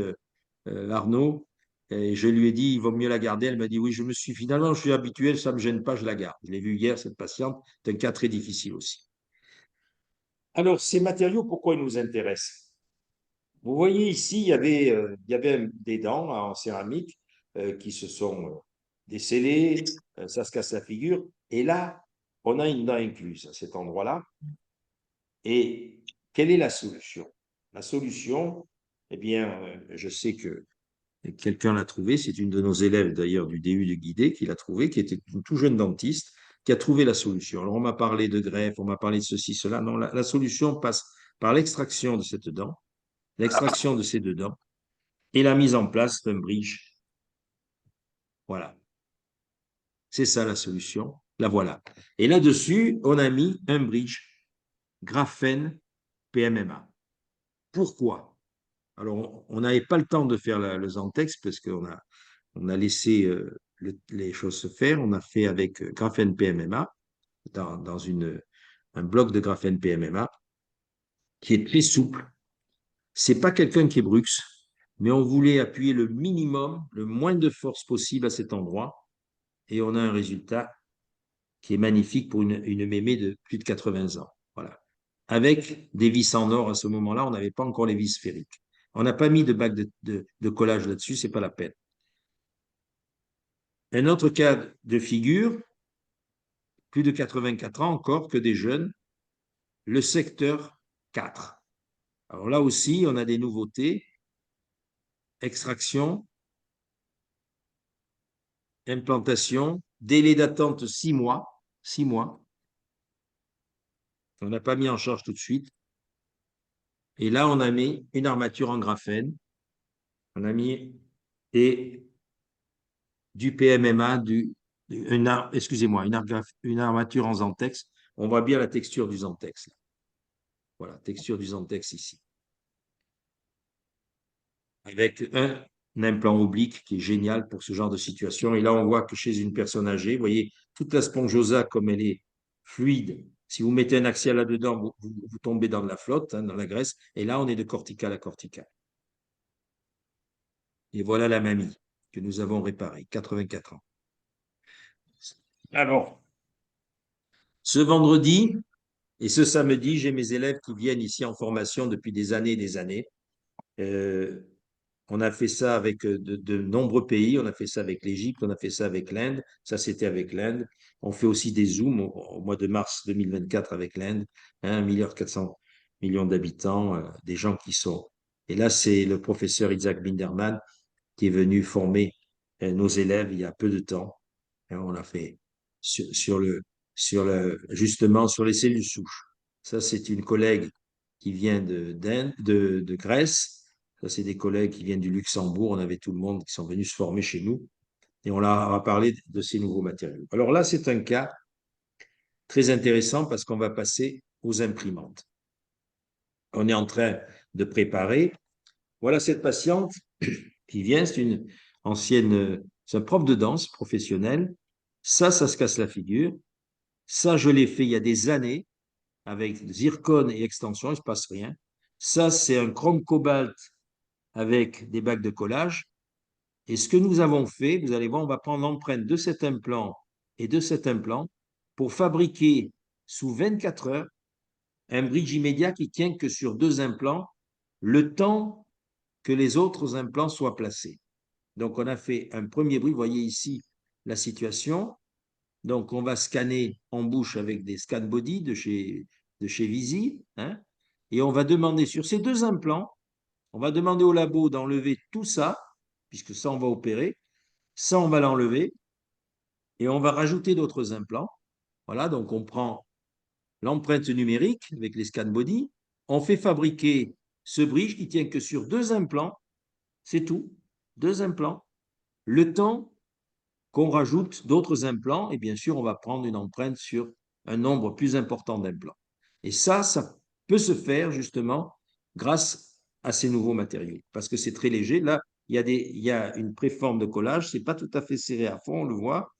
Arnaud. Et je lui ai dit, il vaut mieux la garder. Elle m'a dit, oui, finalement, je suis habitué, ça ne me gêne pas, je la garde. Je l'ai vue hier, cette patiente. C'est un cas très difficile aussi. Alors, ces matériaux, pourquoi ils nous intéressent? Vous voyez ici, il y avait des dents en céramique qui se sont décellées, ça se casse la figure. Et là, on a une dent incluse à cet endroit-là. Et quelle est la solution? La solution, eh bien, je sais que quelqu'un l'a trouvé, c'est une de nos élèves d'ailleurs du DU de Guidé qui l'a trouvé, qui était une tout jeune dentiste, qui a trouvé la solution. Alors on m'a parlé de greffe, on m'a parlé de ceci, cela. Non, la solution passe par l'extraction de cette dent, l'extraction de ces deux dents et la mise en place d'un bridge. Voilà, c'est ça la solution. La voilà. Et là-dessus, on a mis un bridge graphène PMMA. Pourquoi? Alors, on n'avait pas le temps de faire le Zentex parce on a laissé les choses se faire. On a fait avec graphène PMMA dans un bloc de graphène PMMA qui est très souple. C'est pas quelqu'un qui est brux, mais on voulait appuyer le minimum, le moins de force possible à cet endroit, et on a un résultat qui est magnifique pour une mémé de plus de 80 ans. Voilà. Avec des vis en or à ce moment-là, on n'avait pas encore les vis sphériques. On n'a pas mis de bague de collage là-dessus, c'est pas la peine. Un autre cas de figure, plus de 84 ans encore que des jeunes, le secteur 4. Alors là aussi, on a des nouveautés. Extraction, implantation, délai d'attente 6 mois. 6 mois. On n'a pas mis en charge tout de suite. Et là, on a mis une armature en graphène. On a mis et du PMMA, excusez-moi, une armature en Zentex. On voit bien la texture du Zentex. Voilà, texture du Zentex ici. Avec un implant oblique qui est génial pour ce genre de situation. Et là, on voit que chez une personne âgée, vous voyez, toute la spongiosa, comme elle est fluide, si vous mettez un axial là-dedans, vous tombez dans de la flotte, hein, dans la graisse. Et là, on est de cortical à cortical. Et voilà la mamie que nous avons réparée, 84 ans. Alors, ce vendredi et ce samedi, j'ai mes élèves qui viennent ici en formation depuis des années et des années. On a fait ça avec de nombreux pays. On a fait ça avec l'Égypte, on a fait ça avec l'Inde. Ça, c'était avec l'Inde. On fait aussi des Zooms au mois de mars 2024 avec l'Inde. 1,4 milliard d'habitants, des gens qui sont. Et là, c'est le professeur Isaac Binderman qui est venu former nos élèves il y a peu de temps. Et on l'a fait justement sur les cellules souches. Ça, c'est une collègue qui vient de Grèce. Ça, c'est des collègues qui viennent du Luxembourg. On avait tout le monde qui sont venus se former chez nous. Et on a parlé de ces nouveaux matériaux. Alors là, c'est un cas très intéressant parce qu'on va passer aux imprimantes. On est en train de préparer. Voilà cette patiente qui vient. C'est une ancienne, c'est un prof de danse professionnel. Ça se casse la figure. Ça, je l'ai fait il y a des années avec zircone et extension, il ne se passe rien. Ça, c'est un chrome cobalt avec des bagues de collage. Et ce que nous avons fait, vous allez voir, on va prendre l'empreinte de cet implant et de cet implant pour fabriquer sous 24 heures un bridge immédiat qui tient que sur deux implants, le temps que les autres implants soient placés. Donc, on a fait un premier bridge. Vous voyez ici la situation. Donc, on va scanner en bouche avec des scan body de chez Visi, hein, et on va demander sur ces deux implants, on va demander au labo d'enlever tout ça, puisque ça, on va opérer. Ça, on va l'enlever et on va rajouter d'autres implants. Voilà, donc on prend l'empreinte numérique avec les scan body, on fait fabriquer ce bridge qui tient que sur deux implants, c'est tout, deux implants. Le temps qu'on rajoute d'autres implants, et bien sûr, on va prendre une empreinte sur un nombre plus important d'implants. Et ça peut se faire justement grâce à ces nouveaux matériaux, parce que c'est très léger. Là, il y a une préforme de collage, ce n'est pas tout à fait serré à fond, on le voit.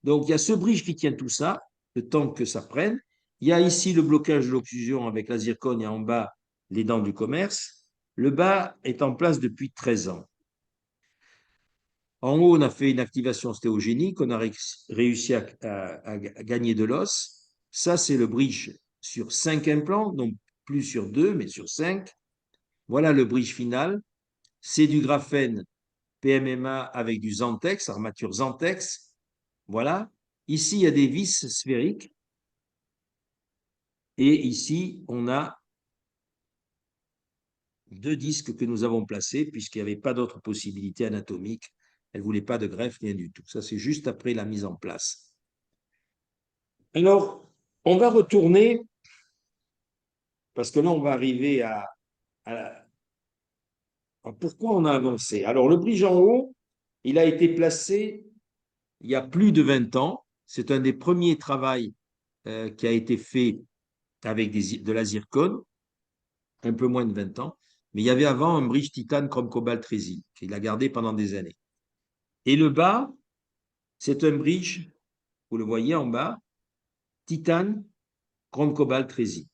Donc, il y a ce bridge qui tient tout ça, le temps que ça prenne. Il y a ici le blocage de l'occlusion avec la zircone et en bas les dents du commerce. Le bas est en place depuis 13 ans. En haut, on a fait une activation stéogénique, on a réussi à gagner de l'os. Ça, c'est le bridge sur 5 implants, donc plus sur 2, mais sur 5. Voilà le bridge final. C'est du graphène PMMA avec du Zantex, armature Zantex. Voilà. Ici, il y a des vis sphériques. Et ici, on a 2 disques que nous avons placés, puisqu'il n'y avait pas d'autre possibilité anatomique. Elle ne voulait pas de greffe, rien du tout. Ça, c'est juste après la mise en place. Alors, on va retourner, parce que là, on va arriver à pourquoi on a avancé. Alors, le bridge en haut, il a été placé il y a plus de 20 ans. C'est un des premiers travaux qui a été fait avec de la zircone, un peu moins de 20 ans. Mais il y avait avant un bridge titane chrome cobalt résine qu'il a gardé pendant des années. Et le bas, c'est un bridge, vous le voyez en bas, titane chrome cobalt résine.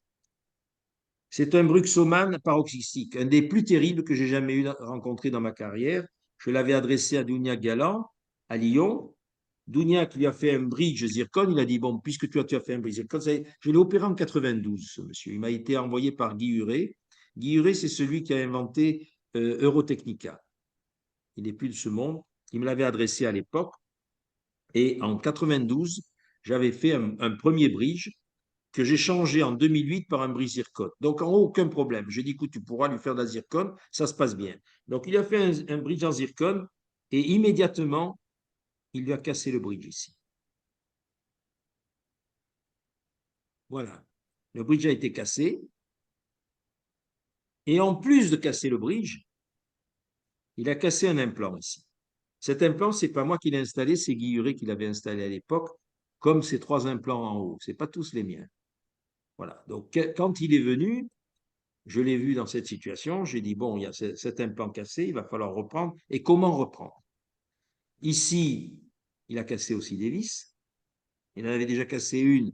C'est un bruxoman paroxystique, un des plus terribles que j'ai jamais rencontré dans ma carrière. Je l'avais adressé à Dougnac Galland, à Lyon. Dougnac lui a fait un bridge zircon. Il a dit, bon, puisque tu as fait un bridge zircon, je l'ai opéré en 92, ce monsieur. Il m'a été envoyé par Guy Huret. Guy Huret, c'est celui qui a inventé Eurotechnica. Il n'est plus de ce monde. Il me l'avait adressé à l'époque. Et en 92, j'avais fait un premier bridge que j'ai changé en 2008 par un bridge zircon. Donc, en haut, aucun problème. J'ai dit, écoute, tu pourras lui faire de la zircon, ça se passe bien. Donc, il a fait un bridge en zircon et immédiatement, il lui a cassé le bridge ici. Voilà. Le bridge a été cassé. Et en plus de casser le bridge, il a cassé un implant ici. Cet implant, ce n'est pas moi qui l'ai installé, c'est Guy Huret qui l'avait installé à l'époque, comme ces 3 implants en haut. Ce n'est pas tous les miens. Voilà. Donc, quand il est venu, je l'ai vu dans cette situation, j'ai dit, bon, il y a cet implant cassé, il va falloir reprendre. Et comment reprendre? Ici, il a cassé aussi des vis. Il en avait déjà cassé une,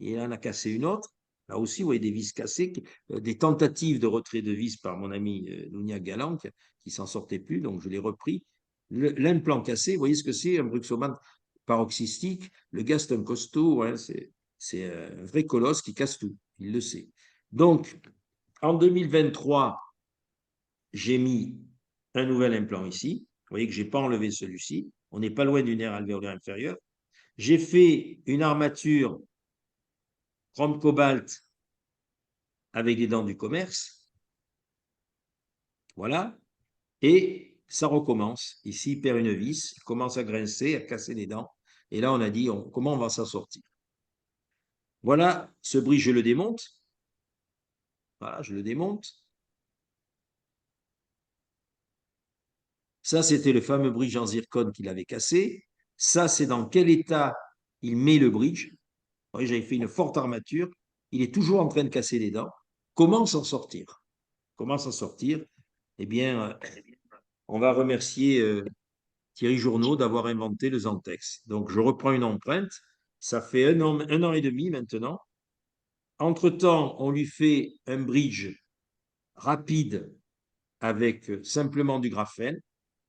et il en a cassé une autre. Là aussi, vous voyez des vis cassées, des tentatives de retrait de vis par mon ami Dougnac Galland, qui s'en sortait plus, donc je l'ai repris. L'implant cassé, vous voyez ce que c'est, un bruxoman paroxystique. Le gars, c'est un costaud, hein, c'est un vrai colosse qui casse tout, il le sait. Donc, en 2023, j'ai mis un nouvel implant ici. Vous voyez que je n'ai pas enlevé celui-ci. On n'est pas loin du nerf alvéolaire inférieur. J'ai fait une armature chrome cobalt avec des dents du commerce. Voilà. Et ça recommence. Ici, il perd une vis, il commence à grincer, à casser les dents. Et là, on a dit, comment on va s'en sortir? Voilà, ce bridge, je le démonte. Voilà, je le démonte. Ça, c'était le fameux bridge en zircone qu'il avait cassé. Ça, c'est dans quel état il met le bridge. J'avais fait une forte armature. Il est toujours en train de casser les dents. Comment s'en sortir? Comment s'en sortir? Eh bien, on va remercier Thierry Journeau d'avoir inventé le Zantex. Donc, je reprends une empreinte. Ça fait un an et demi maintenant. Entre-temps, on lui fait un bridge rapide avec simplement du graphène.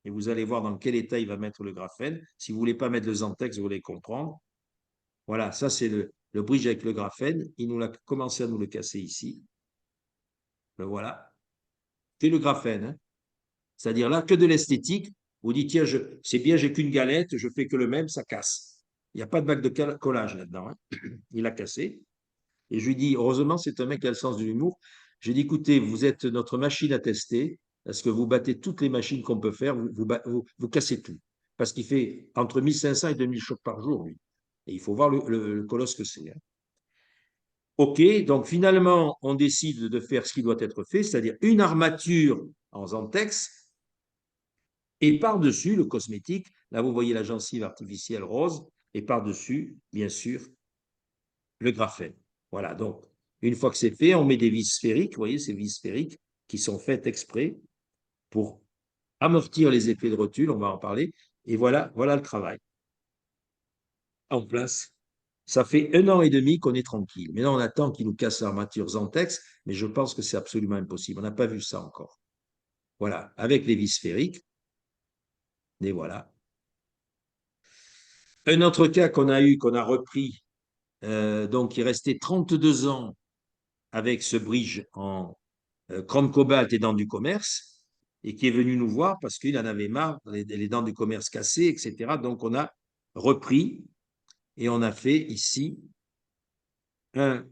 Et vous allez voir dans quel état il va mettre le graphène. Si vous ne voulez pas mettre le Zantex, vous allez comprendre. Voilà, ça c'est le bridge avec le graphène. Il nous a commencé à nous le casser ici. Le voilà. C'est le graphène. Hein. C'est-à-dire là, que de l'esthétique. Vous dites, tiens, c'est bien, j'ai qu'une galette, je fais que le même, ça casse. Il n'y a pas de bac de collage là-dedans. Hein. Il a cassé. Et je lui dis, heureusement, c'est un mec qui a le sens de l'humour. Je lui dis, écoutez, vous êtes notre machine à tester, parce que vous battez toutes les machines qu'on peut faire, vous cassez tout. Parce qu'il fait entre 1500 et 2000 chocs par jour, lui. Et il faut voir le colosse que c'est. Hein. OK, donc finalement, on décide de faire ce qui doit être fait, c'est-à-dire une armature en Zantex, et par-dessus le cosmétique, là vous voyez la gencive artificielle rose, et par-dessus, bien sûr, le graphène. Voilà, donc une fois que c'est fait, on met des vis sphériques, vous voyez ces vis sphériques qui sont faites exprès pour amortir les effets de rotule, on va en parler, et voilà le travail en place. Ça fait un an et demi qu'on est tranquille. Maintenant, on attend qu'il nous casse l'armature Zantex, mais je pense que c'est absolument impossible. On n'a pas vu ça encore. Voilà, avec les vis sphériques, et voilà. Un autre cas qu'on a eu, qu'on a repris, donc qui est resté 32 ans avec ce bridge en chrome cobalt et dents du commerce, et qui est venu nous voir parce qu'il en avait marre, les dents du commerce cassées, etc. Donc on a repris et on a fait ici un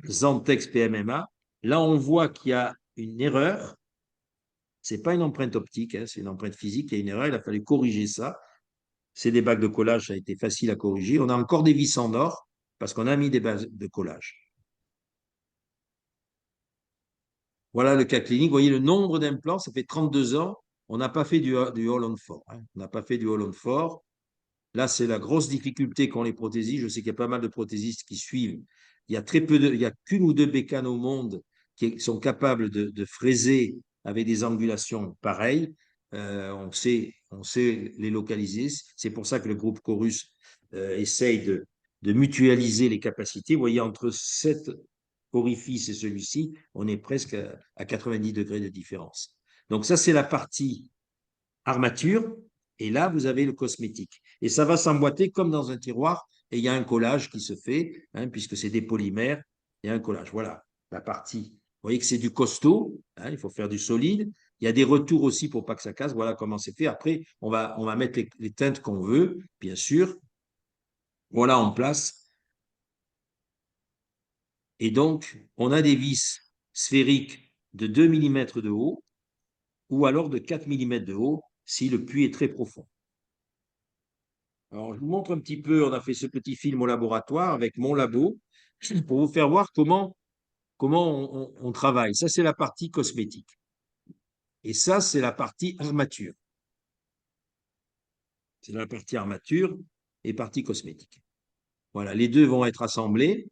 Zantex PMMA. Là, on voit qu'il y a une erreur. Ce n'est pas une empreinte optique, hein, c'est une empreinte physique. Il y a une erreur, il a fallu corriger ça. C'est des bacs de collage, ça a été facile à corriger. On a encore des vis en or parce qu'on a mis des bacs de collage. Voilà le cas clinique. Vous voyez le nombre d'implants, ça fait 32 ans. On n'a pas fait du Holland 4. Hein. On n'a pas fait du Holland 4. Là, c'est la grosse difficulté qu'ont les prothésistes. Je sais qu'il y a pas mal de prothésistes qui suivent. Il y a qu'une ou deux bécanes au monde qui sont capables de fraiser avec des angulations pareilles. On sait les localiser. C'est pour ça que le groupe Chorus essaye de mutualiser les capacités. Vous voyez, entre cet orifice et celui-ci, on est presque à 90 degrés de différence. Donc ça, c'est la partie armature. Et là, vous avez le cosmétique. Et ça va s'emboîter comme dans un tiroir. Et il y a un collage qui se fait, hein, puisque c'est des polymères. Il y a un collage. Voilà la partie. Vous voyez que c'est du costaud. Hein, il faut faire du solide. Il y a des retours aussi pour pas que ça casse. Voilà comment c'est fait. Après, on va mettre les teintes qu'on veut, bien sûr. Voilà en place. Et donc, on a des vis sphériques de 2 mm de haut ou alors de 4 mm de haut si le puits est très profond. Alors, je vous montre un petit peu, on a fait ce petit film au laboratoire avec mon labo pour vous faire voir comment on travaille. Ça, c'est la partie cosmétique. Et ça, c'est la partie armature. C'est la partie armature et partie cosmétique. Voilà, les deux vont être assemblés.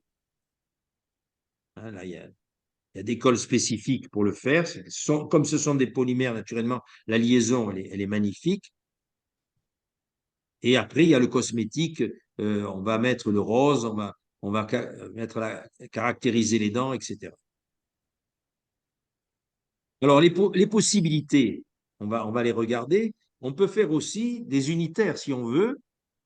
Hein, là, il y a des cols spécifiques pour le faire. Comme ce sont des polymères, naturellement, la liaison, elle est magnifique. Et après, il y a le cosmétique. On va mettre le rose, on va caractériser les dents, etc. Alors, les possibilités, on va les regarder. On peut faire aussi des unitaires si on veut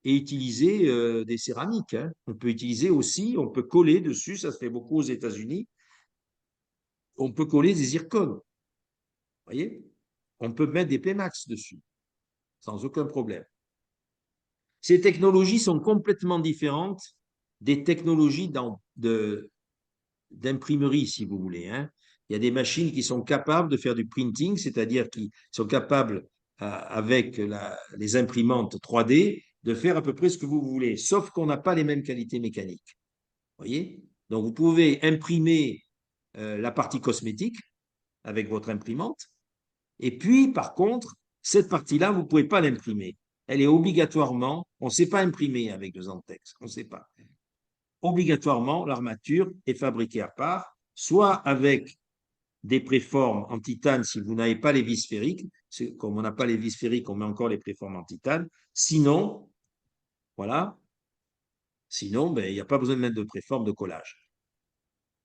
et utiliser des céramiques. Hein. On peut utiliser aussi, on peut coller dessus, ça se fait beaucoup aux États-Unis, on peut coller des zircones. Vous voyez? On peut mettre des Pmax dessus, sans aucun problème. Ces technologies sont complètement différentes des technologies d'imprimerie, si vous voulez. Hein. Il y a des machines qui sont capables de faire du printing, c'est-à-dire qui sont capables, avec les imprimantes 3D, de faire à peu près ce que vous voulez, sauf qu'on n'a pas les mêmes qualités mécaniques. Vous voyez? Donc, vous pouvez imprimer la partie cosmétique avec votre imprimante, et puis, par contre, cette partie-là, vous ne pouvez pas l'imprimer. Elle est obligatoirement, on ne sait pas imprimer avec le Zantex, on ne sait pas. Obligatoirement, l'armature est fabriquée à part, soit avec des préformes en titane si vous n'avez pas les vis sphériques. Comme on n'a pas les vis sphériques, on met encore les préformes en titane. Sinon, voilà, sinon, ben, il n'y a pas besoin de mettre de préforme de collage.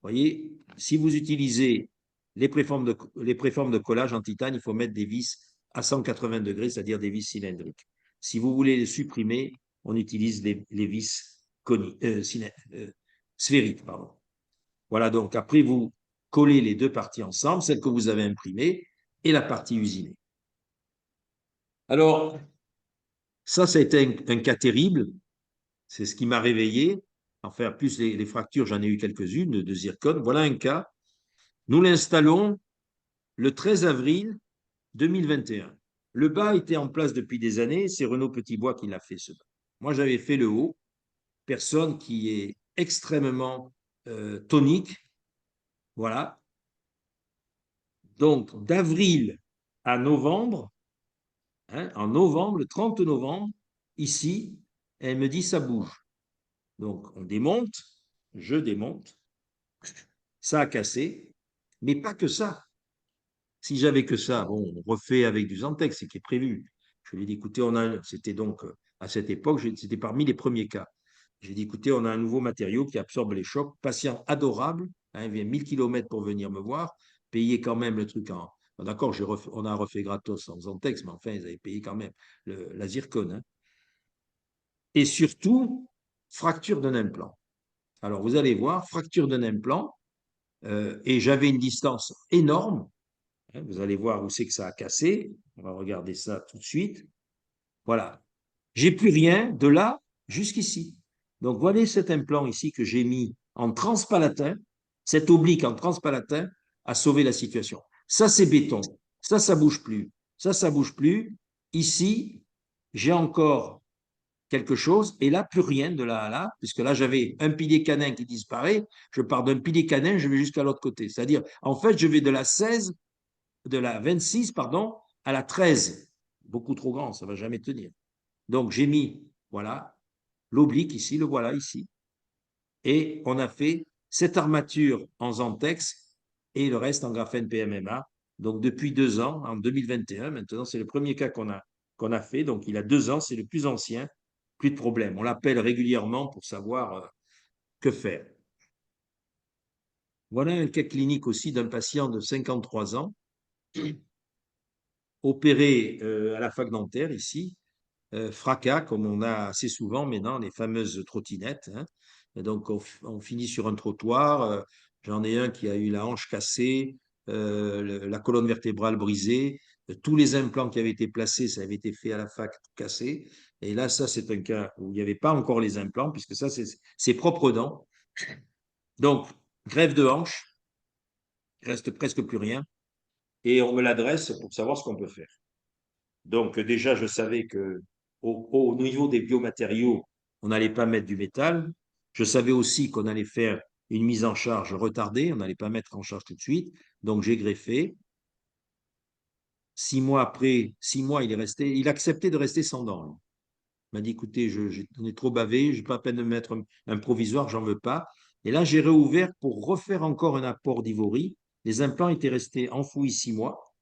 Vous voyez, si vous utilisez les préformes de collage en titane, il faut mettre des vis à 180 degrés, c'est-à-dire des vis cylindriques. Si vous voulez les supprimer, on utilise les vis sphériques. Pardon. Voilà, donc après, vous collez les deux parties ensemble, celle que vous avez imprimée et la partie usinée. Alors, ça a été un cas terrible. C'est ce qui m'a réveillé. Enfin, plus les fractures, j'en ai eu quelques-unes de zircone. Voilà un cas. Nous l'installons le 13 avril 2021. Le bas était en place depuis des années. C'est Renaud Petitbois qui l'a fait, ce bas. Moi, j'avais fait le haut. Personne qui est extrêmement tonique. Voilà. Donc, d'avril à novembre, hein, en novembre, le 30 novembre, ici, elle me dit ça bouge. Donc, on démonte, je démonte, ça a cassé, mais pas que ça. Si j'avais que ça, bon, on refait avec du Zantex, c'est qui est prévu. Je lui ai dit, écoutez, c'était donc à cette époque, c'était parmi les premiers cas. J'ai dit, écoutez, on a un nouveau matériau qui absorbe les chocs, patient adorable, hein, il vient 1000 km pour venir me voir, payer quand même le truc en. D'accord, on a refait gratos en Zantex, mais enfin, ils avaient payé quand même la zircone. Hein. et surtout fracture d'un implant. Alors, vous allez voir, fracture d'un implant, et j'avais une distance énorme. Hein, vous allez voir où c'est que ça a cassé. On va regarder ça tout de suite. Voilà. J'ai plus rien de là jusqu'ici. Donc, voyez cet implant ici que j'ai mis en transpalatin, cet oblique en transpalatin a sauvé la situation. Ça, c'est béton. Ça bouge plus. Ça bouge plus. Ici, j'ai encore quelque chose, et là, plus rien de là à là, puisque là, j'avais un pilier canin qui disparaît, je pars d'un pilier canin, je vais jusqu'à l'autre côté. C'est-à-dire, en fait, je vais de la 26, pardon, à la 13. Beaucoup trop grand, ça ne va jamais tenir. Donc, j'ai mis, voilà, l'oblique ici, le voilà ici, et on a fait cette armature en Zantex et le reste en graphène PMMA. Donc, depuis 2 ans, en 2021, maintenant, c'est le premier cas qu'on a fait. Donc, il a 2 ans, c'est le plus ancien, plus de problème. On l'appelle régulièrement pour savoir que faire. Voilà un cas clinique aussi d'un patient de 53 ans, opéré à la fac dentaire ici, fracas, comme on a assez souvent maintenant, les fameuses trottinettes. Hein. Et donc, on finit sur un trottoir. J'en ai un qui a eu la hanche cassée, la colonne vertébrale brisée. Tous les implants qui avaient été placés, ça avait été fait à la fac, tout cassé. Et là, ça, c'est un cas où il n'y avait pas encore les implants, puisque ça, c'est ses propres dents. Donc, greffe de hanche, il reste presque plus rien. Et on me l'adresse pour savoir ce qu'on peut faire. Donc, déjà, je savais que au niveau des biomatériaux, on n'allait pas mettre du métal. Je savais aussi qu'on allait faire une mise en charge retardée, on n'allait pas mettre en charge tout de suite. Donc, j'ai greffé. 6 mois après, 6 mois, il acceptait de rester sans dents. Il m'a dit, écoutez, j'en ai trop bavé, je n'ai pas la peine de mettre un provisoire, j'en veux pas. Et là, j'ai réouvert pour refaire encore un apport d'ivory. Les implants étaient restés enfouis 6 mois.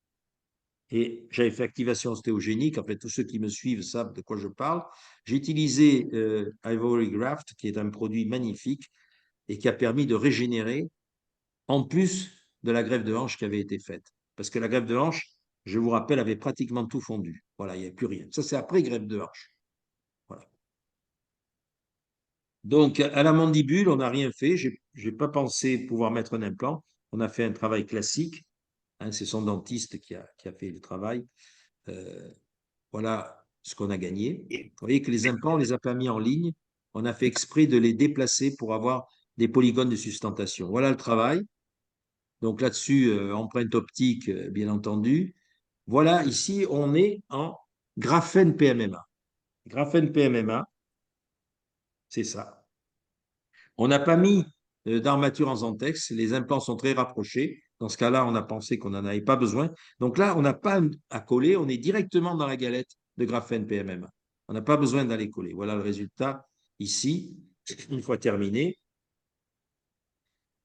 Et j'avais fait activation ostéogénique. En fait, tous ceux qui me suivent savent de quoi je parle. J'ai utilisé Ivory Graft, qui est un produit magnifique et qui a permis de régénérer, en plus de la greffe de hanche qui avait été faite. Parce que la greffe de hanche, je vous rappelle, avait pratiquement tout fondu. Voilà, il n'y avait plus rien. Ça, c'est après greffe de hanche. Voilà. Donc, à la mandibule, on n'a rien fait. Je n'ai pas pensé pouvoir mettre un implant. On a fait un travail classique. Hein, c'est son dentiste qui a fait le travail. Euh, Voilà ce qu'on a gagné. Vous voyez que les implants, on ne les a pas mis en ligne. On a fait exprès de les déplacer pour avoir des polygones de sustentation. Voilà le travail. Donc là-dessus, empreinte optique, bien entendu. Voilà, ici, on est en graphène PMMA. Graphène PMMA, c'est ça. On n'a pas mis d'armature en Zantex. Les implants sont très rapprochés. Dans ce cas-là, on a pensé qu'on n'en avait pas besoin. Donc là, on n'a pas à coller. On est directement dans la galette de graphène PMMA. On n'a pas besoin d'aller coller. Voilà le résultat ici, une fois terminé.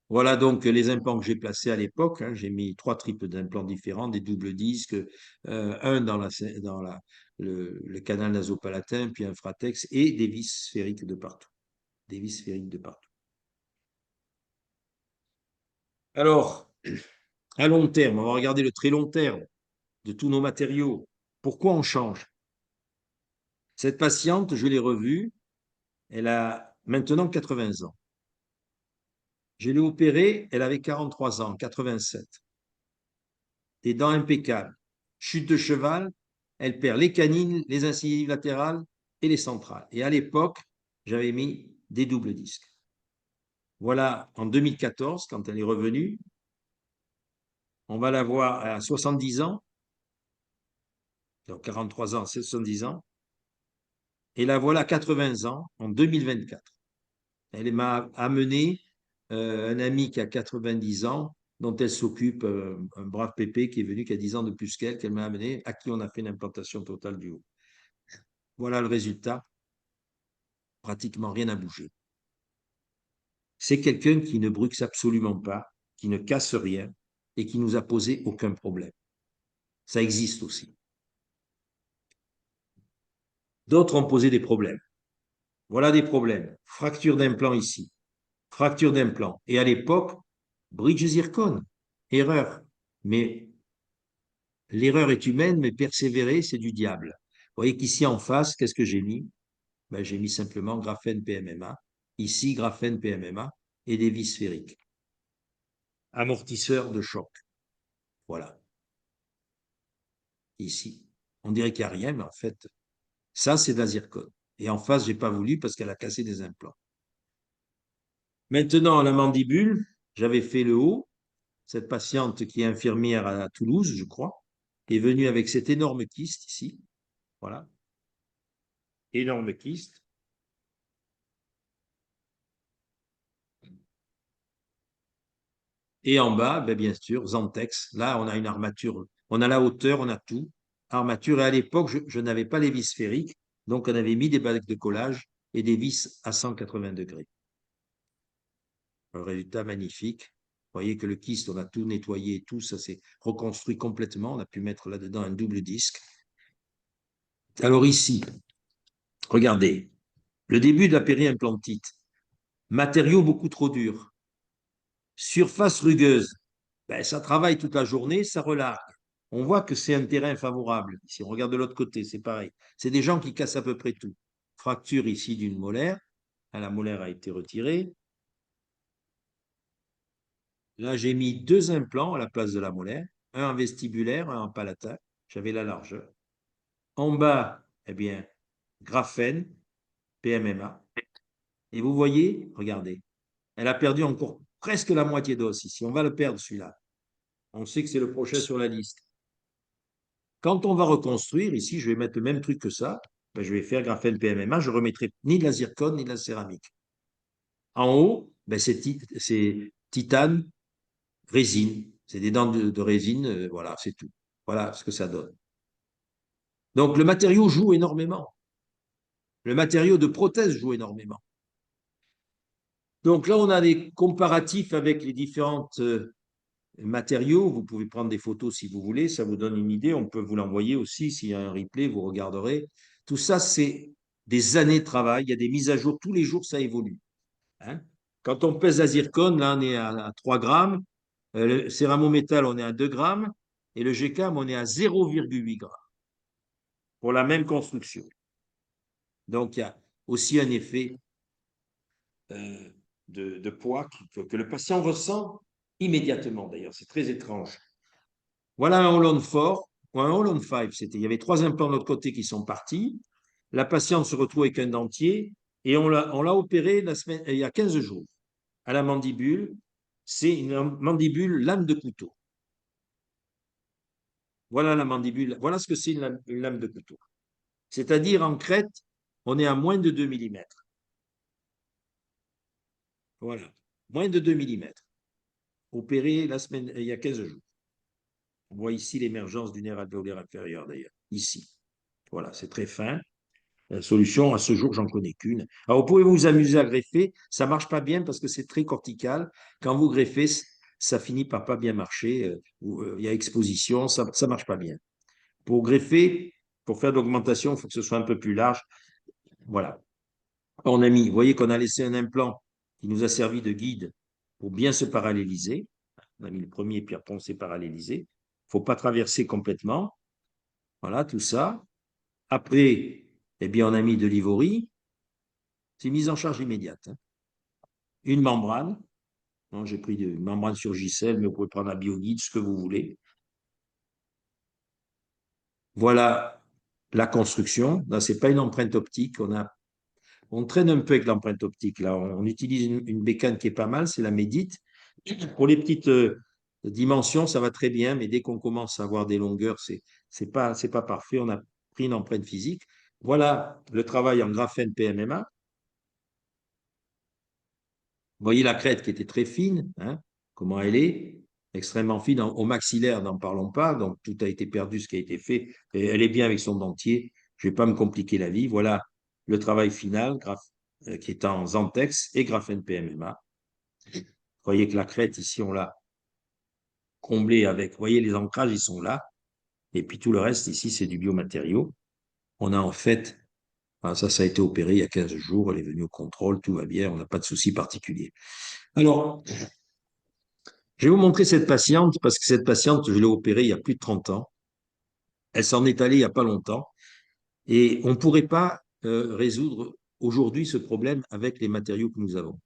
Voilà donc les implants que j'ai placés à l'époque. Hein. J'ai mis 3 types d'implants différents, des doubles disques, un le canal nasopalatin, puis un fratex et des vis sphériques de partout. Des vis sphériques de partout. Alors, à long terme, on va regarder le très long terme de tous nos matériaux. Pourquoi on change? Cette patiente, je l'ai revue, elle a maintenant 80 ans. Je l'ai opérée, elle avait 43 ans, 87. Des dents impeccables. Chute de cheval, elle perd les canines, les incisives latérales et les centrales. Et à l'époque, j'avais mis des doubles disques. Voilà, en 2014, quand elle est revenue, on va la voir à 70 ans, donc 43 ans, 70 ans, et la voilà 80 ans en 2024. Elle m'a amené un ami qui a 90 ans, dont elle s'occupe, un brave pépé qui est venu, qui a 10 ans de plus qu'elle m'a amené, à qui on a fait une implantation totale du haut. Voilà le résultat, pratiquement rien n'a bougé. C'est quelqu'un qui ne bruxe absolument pas, qui ne casse rien et qui nous a posé aucun problème. Ça existe aussi. D'autres ont posé des problèmes. Voilà des problèmes. Fracture d'implant ici, fracture d'implant. Et à l'époque, bridge zircone, erreur. Mais l'erreur est humaine, mais persévérer, c'est du diable. Vous voyez qu'ici en face, qu'est-ce que j'ai mis? Ben, j'ai mis simplement graphène PMMA. Ici, graphène PMMA et des vis sphériques. Amortisseur de choc. Voilà. Ici. On dirait qu'il n'y a rien, mais en fait, ça, c'est de la zircone. Et en face, je n'ai pas voulu parce qu'elle a cassé des implants. Maintenant, la mandibule, j'avais fait le haut. Cette patiente qui est infirmière à Toulouse, je crois, est venue avec cette énorme kyste ici. Voilà. Énorme kyste. Et en bas, ben bien sûr, Zantex. Là, on a une armature. On a la hauteur, on a tout. Armature. Et à l'époque, je n'avais pas les vis sphériques. Donc, on avait mis des bacs de collage et des vis à 180 degrés. Un résultat magnifique. Vous voyez que le kyste, on a tout nettoyé, tout ça s'est reconstruit complètement. On a pu mettre là-dedans un double disque. Alors ici, regardez, le début de la périimplantite. Matériaux beaucoup trop durs. Surface rugueuse. Ben, ça travaille toute la journée, ça relâche. On voit que c'est un terrain favorable. Si on regarde de l'autre côté, c'est pareil. C'est des gens qui cassent à peu près tout. Fracture ici d'une molaire. La molaire a été retirée. Là, j'ai mis 2 implants à la place de la molaire, un en vestibulaire, un en palatin. J'avais la largeur. En bas, eh bien, graphène, PMMA. Et vous voyez, regardez, elle a perdu encore presque la moitié d'os ici. On va le perdre celui-là. On sait que c'est le prochain sur la liste. Quand on va reconstruire, ici, je vais mettre le même truc que ça. Ben, je vais faire graphène PMMA. Je ne remettrai ni de la zircone ni de la céramique. En haut, ben, c'est titane, résine. C'est des dents de résine. Voilà, c'est tout. Voilà ce que ça donne. Donc, le matériau joue énormément. Le matériau de prothèse joue énormément. Donc là, on a des comparatifs avec les différents matériaux. Vous pouvez prendre des photos si vous voulez, ça vous donne une idée. On peut vous l'envoyer aussi. S'il y a un replay, vous regarderez. Tout ça, c'est des années de travail. Il y a des mises à jour. Tous les jours, ça évolue. Hein. Quand on pèse la zircone, là, on est à 3 grammes. Le céramométal, on est à 2 grammes. Et le GCAM, on est à 0,8 grammes pour la même construction. Donc, il y a aussi un effet de poids que le patient ressent immédiatement, d'ailleurs. C'est très étrange. Voilà un Holland 4 ou un Holland 5. Il y avait 3 implants de l'autre côté qui sont partis. La patiente se retrouve avec un dentier et on l'a opéré il y a 15 jours à la mandibule. C'est une mandibule lame de couteau. Voilà la mandibule. Voilà ce que c'est une lame de couteau. C'est-à-dire en crête, on est à moins de 2 millimètres. Voilà, moins de 2 millimètres. Opéré il y a 15 jours. On voit ici l'émergence du nerf alvéolaire inférieur, d'ailleurs, ici. Voilà, c'est très fin. La solution, à ce jour, j'en connais qu'une. Alors, vous pouvez vous amuser à greffer. Ça ne marche pas bien parce que c'est très cortical. Quand vous greffez, ça finit par pas bien marcher. Il y a exposition, ça ne marche pas bien. Pour greffer, pour faire de l'augmentation, il faut que ce soit un peu plus large. Voilà. On a mis, vous voyez qu'on a laissé un implant qui nous a servi de guide pour bien se paralléliser. On a mis le premier, puis après on s'est parallélisé. Il ne faut pas traverser complètement. Voilà, tout ça. Après, eh bien, on a mis de l'ivory. C'est mise en charge immédiate. Hein. Une membrane. J'ai pris une membrane sur Gicelle, mais vous pouvez prendre un bioguide, ce que vous voulez. Voilà la construction. Là, ce n'est pas une empreinte optique. On traîne un peu avec l'empreinte optique. Là, on utilise une bécane qui est pas mal, c'est la Médite. Pour les petites dimensions, ça va très bien, mais dès qu'on commence à avoir des longueurs, c'est pas parfait. On a pris une empreinte physique. Voilà le travail en graphène PMMA. Vous voyez la crête qui était très fine, hein, comment elle est, extrêmement fine. Au maxillaire, n'en parlons pas, donc tout a été perdu, ce qui a été fait. Et elle est bien avec son dentier. Je ne vais pas me compliquer la vie. Voilà le travail final qui est en Zantex et graphène PMMA. Vous voyez que la crête, ici, on l'a comblée avec, vous voyez, les ancrages, ils sont là. Et puis tout le reste, ici, c'est du biomatériau. On a en fait, ça a été opéré il y a 15 jours, elle est venue au contrôle, tout va bien, on n'a pas de souci particulier. Alors, je vais vous montrer cette patiente, parce que cette patiente, je l'ai opérée il y a plus de 30 ans. Elle s'en est allée il n'y a pas longtemps. Et on ne pourrait pas résoudre aujourd'hui ce problème avec les matériaux que nous avons.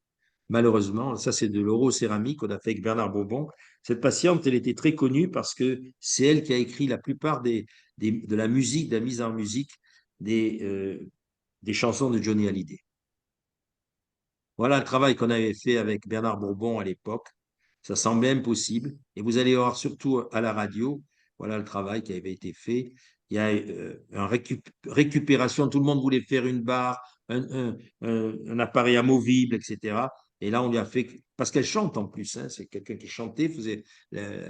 Malheureusement, ça c'est de l'eurocéramique qu'on a fait avec Bernard Bourbon. Cette patiente, elle était très connue parce que c'est elle qui a écrit la plupart de la musique, de la mise en musique des chansons de Johnny Hallyday. Voilà le travail qu'on avait fait avec Bernard Bourbon à l'époque. Ça semblait impossible. Et vous allez voir surtout à la radio, voilà le travail qui avait été fait. Il y a une récupération, tout le monde voulait faire une barre, un appareil amovible, etc. Et là, on lui a fait, parce qu'elle chante en plus, hein, c'est quelqu'un qui chantait, faisait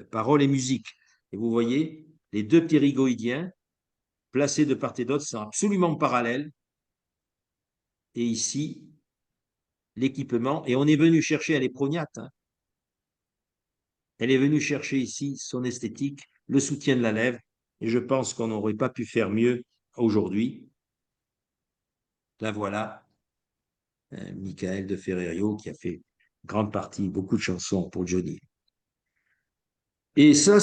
paroles et musique. Et vous voyez, les deux ptérygoïdiens, placés de part et d'autre, sont absolument parallèles. Et ici, l'équipement, et on est venu chercher, elle est prognate, hein. Elle est venue chercher ici son esthétique, le soutien de la lèvre, et je pense qu'on n'aurait pas pu faire mieux aujourd'hui. La voilà, Michael de Ferrerio, qui a fait grande partie, beaucoup de chansons pour Johnny. Et ça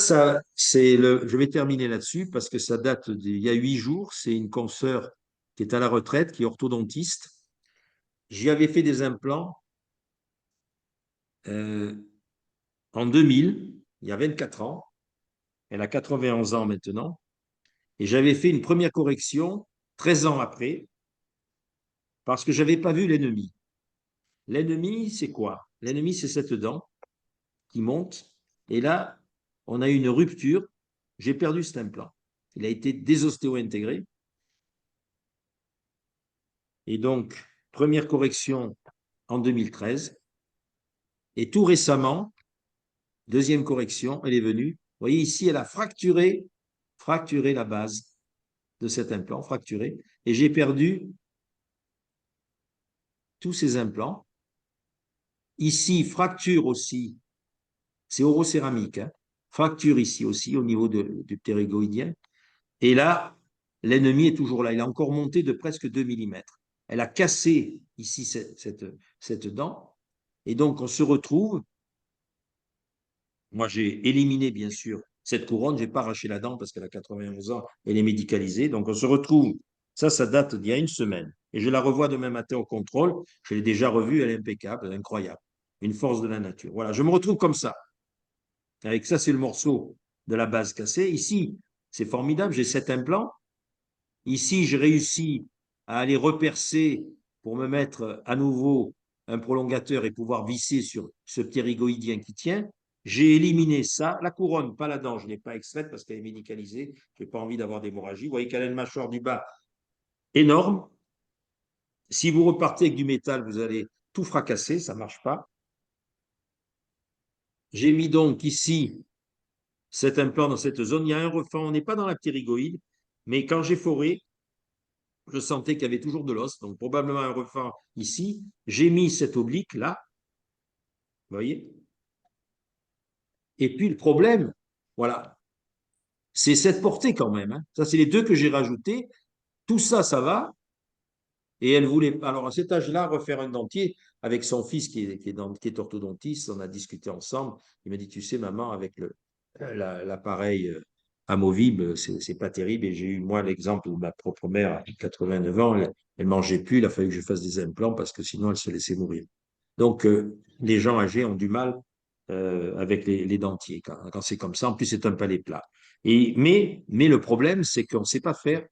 c'est je vais terminer là-dessus parce que ça date d'il y a 8 jours. C'est une consoeur qui est à la retraite, qui est orthodontiste. J'y avais fait des implants euh, en 2000, il y a 24 ans. Elle a 91 ans maintenant. Et j'avais fait une première correction 13 ans après parce que je n'avais pas vu l'ennemi. L'ennemi, c'est quoi? L'ennemi, c'est cette dent qui monte. Et là, on a eu une rupture. J'ai perdu cet implant. Il a été désostéo-intégré. Et donc, première correction en 2013. Et tout récemment, deuxième correction, elle est venue. Vous voyez ici, elle a fracturé la base de cet implant, fracturé. Et j'ai perdu tous ces implants. Ici, fracture aussi, c'est orocéramique, hein, fracture ici aussi au niveau du ptérygoïdien. Et là, l'ennemi est toujours là. Il a encore monté de presque 2 millimètres. Elle a cassé ici cette dent. Et donc, on se retrouve. Moi, j'ai éliminé, bien sûr, cette couronne. Je n'ai pas arraché la dent parce qu'elle a 91 ans. Elle est médicalisée. Donc, on se retrouve. Ça date d'il y a une semaine. Et je la revois demain matin au contrôle. Je l'ai déjà revue. Elle est impeccable, elle est incroyable. Une force de la nature. Voilà, je me retrouve comme ça. Avec ça, c'est le morceau de la base cassée. Ici, c'est formidable. J'ai 7 implants. Ici, j'ai réussi à aller repercer pour me mettre à nouveau un prolongateur et pouvoir visser sur ce ptérygoïdien qui tient. J'ai éliminé ça. La couronne, pas la dent, je ne l'ai pas extraite parce qu'elle est médicalisée. Je n'ai pas envie d'avoir d'hémorragie. Vous voyez qu'elle a une mâchoire du bas énorme. Si vous repartez avec du métal, vous allez tout fracasser. Ça ne marche pas. J'ai mis donc ici cet implant dans cette zone. Il y a un refend. On n'est pas dans la ptérygoïde. Mais quand j'ai foré, je sentais qu'il y avait toujours de l'os, donc probablement un refend ici. J'ai mis cet oblique là, vous voyez. Et puis le problème, voilà, c'est cette portée quand même, hein. Ça, c'est les deux que j'ai rajoutés. Tout ça, ça va. Et elle voulait, alors à cet âge-là, refaire un dentier avec son fils qui est orthodontiste. On a discuté ensemble. Il m'a dit, tu sais, maman, avec l'appareil amovible, c'est pas terrible. Et j'ai eu, moi, l'exemple de ma propre mère à 89 ans. Elle ne mangeait plus. Il a fallu que je fasse des implants parce que sinon, elle se laissait mourir. Donc, les gens âgés ont du mal avec les dentiers quand c'est comme ça. En plus, c'est un palais plat. Mais le problème, c'est qu'on ne sait pas faire.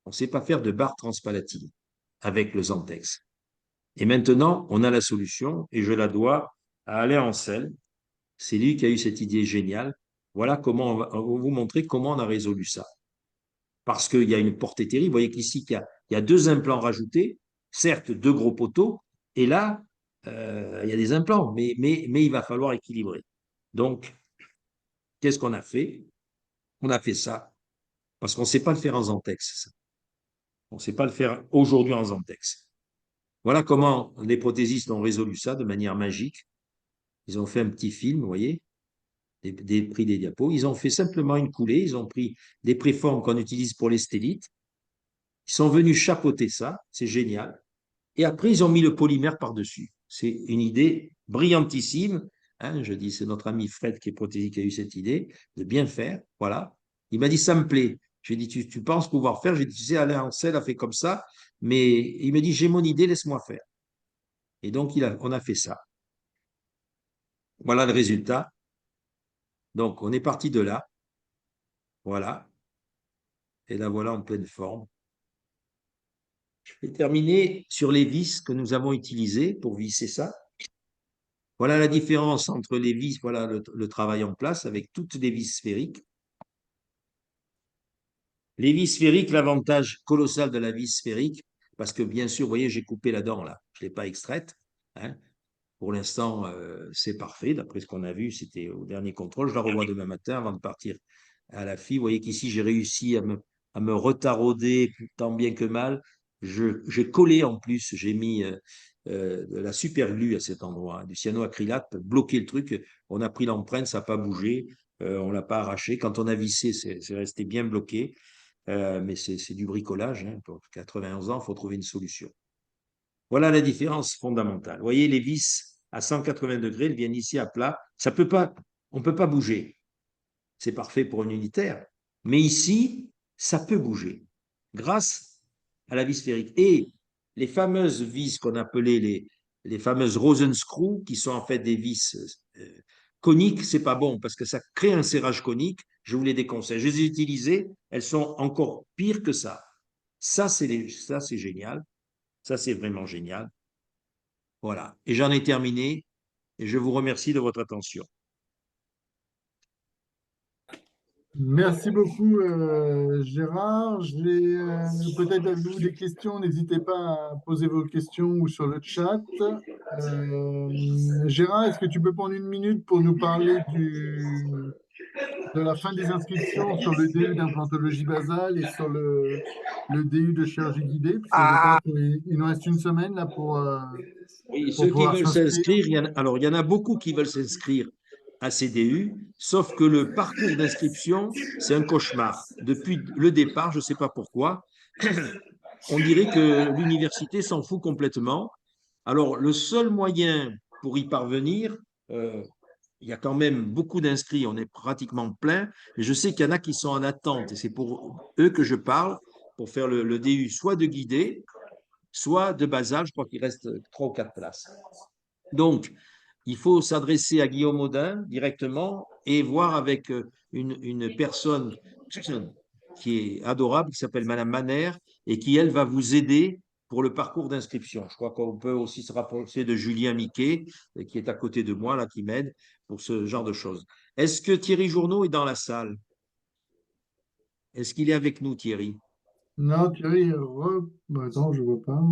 On ne sait pas faire de barre transpalative avec le Zantex. Et maintenant, on a la solution et je la dois à Alain Ancel. C'est lui qui a eu cette idée géniale. Voilà comment on va vous montrer comment on a résolu ça. Parce qu'il y a une portée terrible. Vous voyez qu'ici, il y a 2 implants rajoutés, certes 2 gros poteaux, et là, il y a des implants, mais il va falloir équilibrer. Donc, qu'est-ce qu'on a fait? On a fait ça parce qu'on ne sait pas le faire en Zantex. On ne sait pas le faire aujourd'hui en Zantex. Voilà comment les prothésistes ont résolu ça de manière magique. Ils ont fait un petit film, vous voyez, pris des diapos. Ils ont fait simplement une coulée. Ils ont pris des préformes qu'on utilise pour les stélites. Ils sont venus chapeauter ça. C'est génial. Et après, ils ont mis le polymère par-dessus. C'est une idée brillantissime. Hein, je dis, c'est notre ami Fred qui est prothésiste qui a eu cette idée de bien faire. Voilà. Il m'a dit, ça me plaît. J'ai dit, tu penses pouvoir faire? J'ai dit, tu sais, Alain Ancel a fait comme ça, mais il me dit, j'ai mon idée, laisse-moi faire. Et donc, on a fait ça. Voilà le résultat. Donc, on est parti de là. Voilà. Et là, voilà en pleine forme. Je vais terminer sur les vis que nous avons utilisées pour visser ça. Voilà la différence entre les vis, voilà le travail en place avec toutes les vis sphériques. Les vis sphériques, l'avantage colossal de la vis sphérique, parce que bien sûr, vous voyez, j'ai coupé la dent là, je ne l'ai pas extraite. Hein. Pour l'instant, c'est parfait. D'après ce qu'on a vu, c'était au dernier contrôle. Je la revois demain matin avant de partir à la fille. Vous voyez qu'ici, j'ai réussi à me retarauder tant bien que mal. J'ai collé en plus, j'ai mis de la super glue à cet endroit, hein, du cyanoacrylate, pour bloquer le truc. On a pris l'empreinte, ça n'a pas bougé, on ne l'a pas arraché. Quand on a vissé, c'est resté bien bloqué. Mais c'est du bricolage. Hein. Pour 91 ans, il faut trouver une solution. Voilà la différence fondamentale. Vous voyez, les vis à 180 degrés, elles viennent ici à plat. On ne peut pas bouger. C'est parfait pour un unitaire. Mais ici, ça peut bouger grâce à la vis sphérique. Et les fameuses vis qu'on appelait les fameuses Rosenscrew, qui sont en fait des vis coniques, c'est pas bon parce que ça crée un serrage conique. Je vous les déconseille. Je les ai utilisées, elles sont encore pires que ça. Ça, c'est génial. Ça, c'est vraiment génial. Voilà. Et j'en ai terminé et je vous remercie de votre attention. Merci beaucoup, Gérard. J'ai peut-être avez-vous des questions, n'hésitez pas à poser vos questions ou sur le chat. Gérard, est-ce que tu peux prendre une minute pour nous parler de la fin des inscriptions sur le DU d'implantologie basale et sur le DU de chirurgie guidée, puisque je crois qu'il nous reste une semaine là Oui, pour ceux qui pouvoir veulent s'inscrire. s'inscrire, alors il y en a beaucoup qui veulent s'inscrire à CDU, sauf que le parcours d'inscription, c'est un cauchemar. Depuis le départ, je ne sais pas pourquoi, on dirait que l'université s'en fout complètement. Alors, le seul moyen pour y parvenir, euh, il y a quand même beaucoup d'inscrits, on est pratiquement plein, mais je sais qu'il y en a qui sont en attente, et c'est pour eux que je parle, pour faire le DU, soit de guidé, soit de basal, je crois qu'il reste 3 ou 4 places. Donc, il faut s'adresser à Guillaume Audin directement et voir avec une personne qui est adorable, qui s'appelle Madame Maner, et qui, elle, va vous aider pour le parcours d'inscription. Je crois qu'on peut aussi se rapprocher de Julien Miquet, qui est à côté de moi, là, qui m'aide pour ce genre de choses. Est-ce que Thierry Journeau est dans la salle? Est-ce qu'il est avec nous, Thierry? Non, Thierry, attends, je vois pas.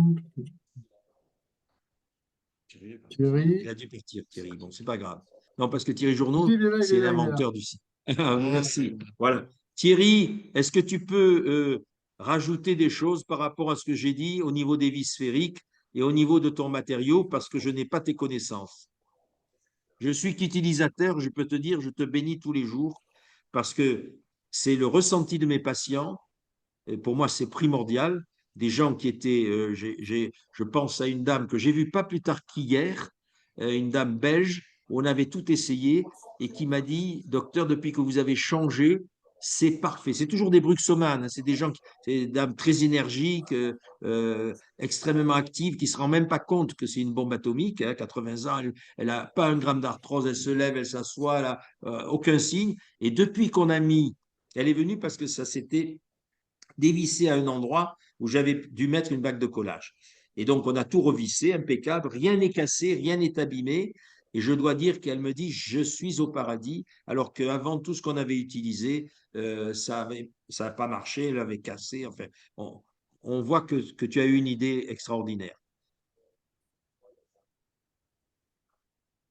Il Thierry. a dû partir, Thierry. Bon, c'est pas grave. Non, parce que Thierry Si, si, Journeau, il est là, il est c'est là, il est là. l'inventeur du site. Merci. Voilà. Thierry, est-ce que tu peux rajouter des choses par rapport à ce que j'ai dit au niveau des vis sphériques et au niveau de ton matériau parce que je n'ai pas tes connaissances? Je suis qu'utilisateur, je peux te dire, je te bénis tous les jours parce que c'est le ressenti de mes patients. Et pour moi, c'est primordial. Des gens qui étaient, je pense à une dame que j'ai vue pas plus tard qu'hier, une dame belge, où on avait tout essayé et qui m'a dit, docteur, depuis que vous avez changé, c'est parfait. C'est toujours des bruxomanes, hein, c'est des gens, c'est des dames très énergiques, extrêmement actives, qui ne se rendent même pas compte que c'est une bombe atomique. Hein, 80 ans, elle n'a pas un gramme d'arthrose, elle se lève, elle s'assoit, elle n'a aucun signe. Et depuis qu'on a mis, elle est venue parce que ça s'était dévissé à un endroit où j'avais dû mettre une bague de collage. Et donc, on a tout revissé, impeccable, rien n'est cassé, rien n'est abîmé. Et je dois dire qu'elle me dit, je suis au paradis, alors qu'avant tout ce qu'on avait utilisé, ça n'a pas marché, elle avait cassé. Enfin, on voit que tu as eu une idée extraordinaire.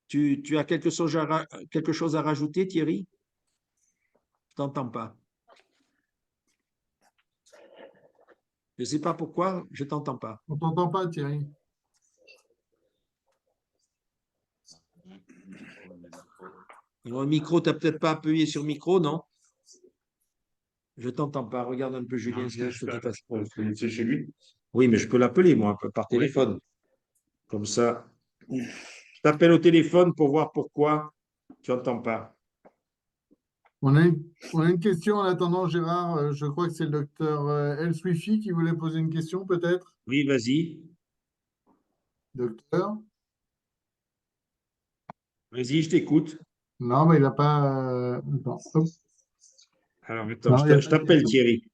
Tu as quelque chose à rajouter, Thierry? Je t'entends pas. Je ne sais pas pourquoi, je t'entends pas. On t'entend pas, Thierry. Le micro, tu n'as peut-être pas appuyé sur le micro, non? Je t'entends pas. Regarde un peu Julien, ce que je te dis pas. C'est chez lui. Oui, mais je peux l'appeler, moi, par téléphone. Comme ça. Je t'appelle au téléphone pour voir pourquoi tu n'entends pas. On a une question en attendant, Gérard. Je crois que c'est le docteur El Swifi qui voulait poser une question, peut-être. Oui, vas-y. Docteur? Vas-y, je t'écoute. Non, mais il n'a pas. Attends, hop. Alors, attends, Non, il n'y a je pas t'appelle Thierry. Thierry.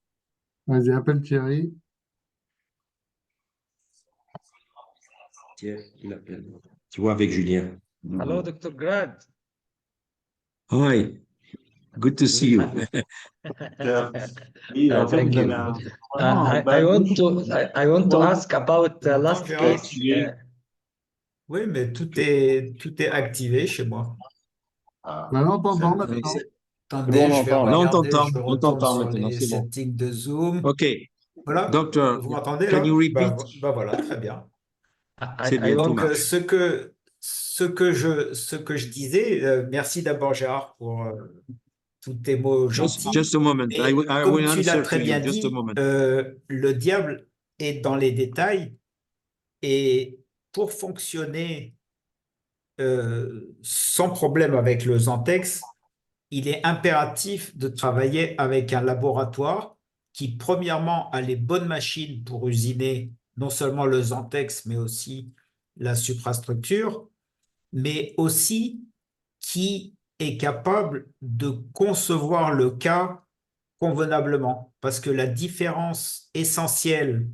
Vas-y, appelle Thierry. Tiens, il appelle. Tu vois, avec Julien. Hello, Dr. Grad. Hi, good to see you. Oui, en fait, Thank il you. a I want to ask about the T'entends, last Gérard? case. Oui, mais tout est activé chez moi. Maintenant, on t'entend Ça- maintenant. Attendez, je vais Là, regarder, je on retourne t'entend sur maintenant, les c'est bon. settings de Zoom. OK, Voilà, doctor, vous m'entendez can you là? repeat? Bah voilà, très bien. C'est I bien, tout Donc, want marche. ce que je disais, merci d'abord Gérard pour tous tes mots gentils. Just a moment. Et I comme will tu l'as answer très to you. bien Just a dit, moment. le diable est dans les détails et pour fonctionner sans problème avec le Zantex, il est impératif de travailler avec un laboratoire qui, premièrement, a les bonnes machines pour usiner non seulement le Zantex, mais aussi la suprastructure, mais aussi qui est capable de concevoir le cas convenablement. Parce que la différence essentielle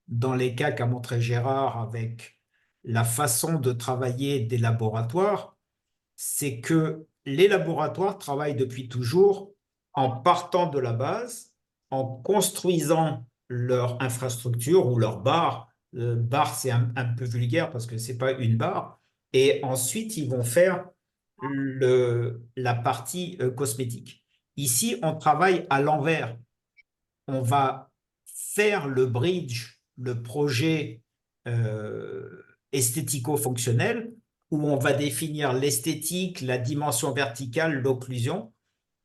dans les cas qu'a montré Gérard avec la façon de travailler des laboratoires, c'est que les laboratoires travaillent depuis toujours en partant de la base, en construisant leur infrastructure ou leur barre. Barre, c'est un peu vulgaire parce que ce n'est pas une barre. Et ensuite, ils vont faire la partie cosmétique. Ici, on travaille à l'envers. On va faire le bridge, le projet esthético-fonctionnel, où on va définir l'esthétique, la dimension verticale, l'occlusion.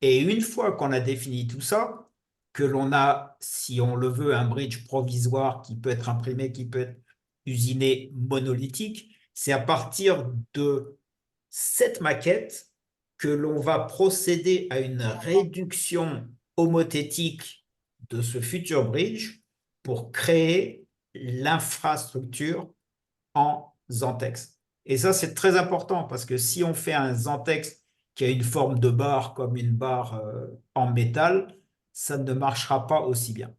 Et une fois qu'on a défini tout ça, que l'on a, si on le veut, un bridge provisoire qui peut être imprimé, qui peut être usiné monolithique, c'est à partir de cette maquette que l'on va procéder à une réduction homothétique de ce futur bridge pour créer l'infrastructure en Zantex. Et ça, c'est très important parce que si on fait un Zantex qui a une forme de barre comme une barre en métal, ça ne marchera pas aussi bien.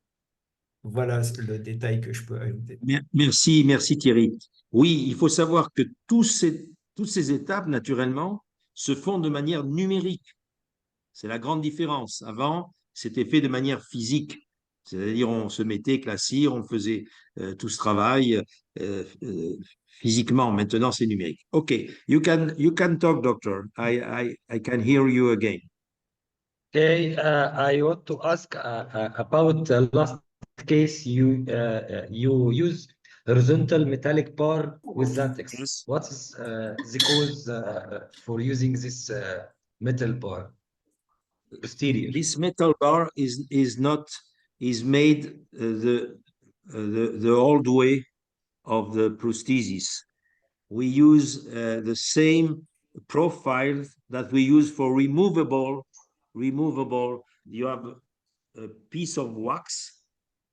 Voilà le détail que je peux ajouter. Merci, merci Thierry. Oui, il faut savoir que toutes ces étapes, naturellement, se font de manière numérique. C'est la grande différence. Avant, c'était fait de manière physique. C'est-à-dire, on se mettait avec la cire, on faisait tout ce travail physiquement. Maintenant, c'est numérique. OK, you can talk, doctor. I can hear you again. Okay, I want to ask about the last case you use horizontal metallic bar with Zantex. Yes. What is the cause for using this metal bar? Posterior. This metal bar is made the old way of the prosthesis. We use the same profile that we use for removable. You have a piece of wax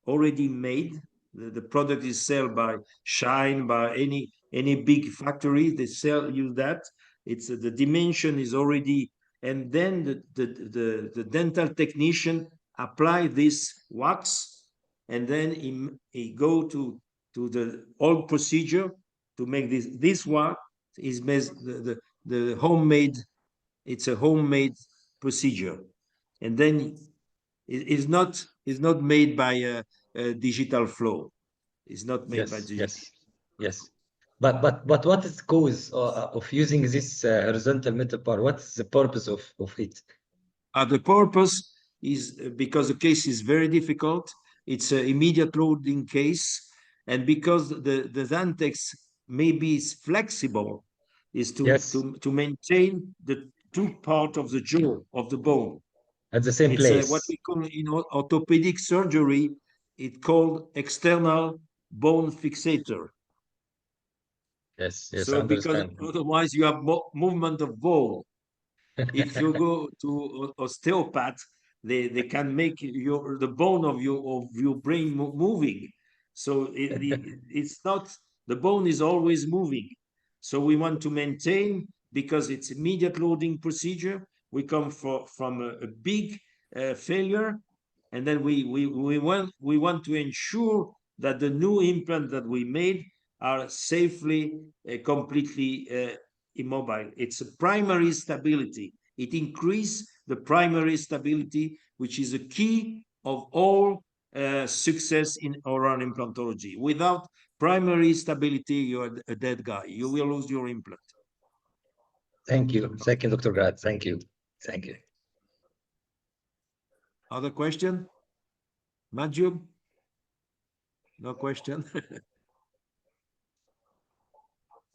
already made. The product is sold by Shine, by any big factory. They use that. It's the dimension is already, and then the dental technician apply this wax, and then he go to the old procedure to make this one is the homemade. It's a homemade procedure, and then it's not made by a digital flow. It's not made by digital. Yes. But what is the cause of using this horizontal metal bar? What is the purpose of it? The purpose is because the case is very difficult. It's an immediate loading case, and because the Zantex maybe is flexible, is to maintain the two part of the jaw of the bone. At the same place. What we call in orthopedic surgery, it's called external bone fixator. Yes, So because otherwise you have movement of bone. if you go to osteopath, they can make the bone of your brain moving. So it's not, the bone is always moving. So we want to maintain, because it's immediate loading procedure. We come from a big failure, and then we want to ensure that the new implant that we made are safely, completely immobile. It's a primary stability. It increases the primary stability, which is a key of all success in oral implantology. Without primary stability, you're a dead guy. You will lose your implant. Thank you. Thank you, Dr. Grad. Thank you. Thank you. Other question? Majub? No question?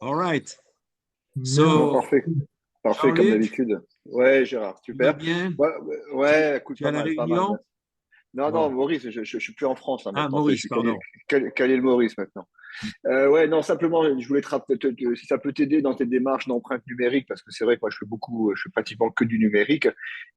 All right. So, Parfait, parfait comme Jean-Luc, d'habitude. Ouais, Gérard, tu vas super. bien? Ouais, écoute, Tu es à pas la mal, pas mal. Réunion? Non, Bon. non, Maurice, je suis plus en France là, Ah, maintenant. Ça, je Maurice, suis pardon. calé le Maurice maintenant. Ouais, non, simplement, je voulais si ça peut t'aider dans tes démarches d'empreinte numérique, parce que c'est vrai que moi, je fais pratiquement que du numérique.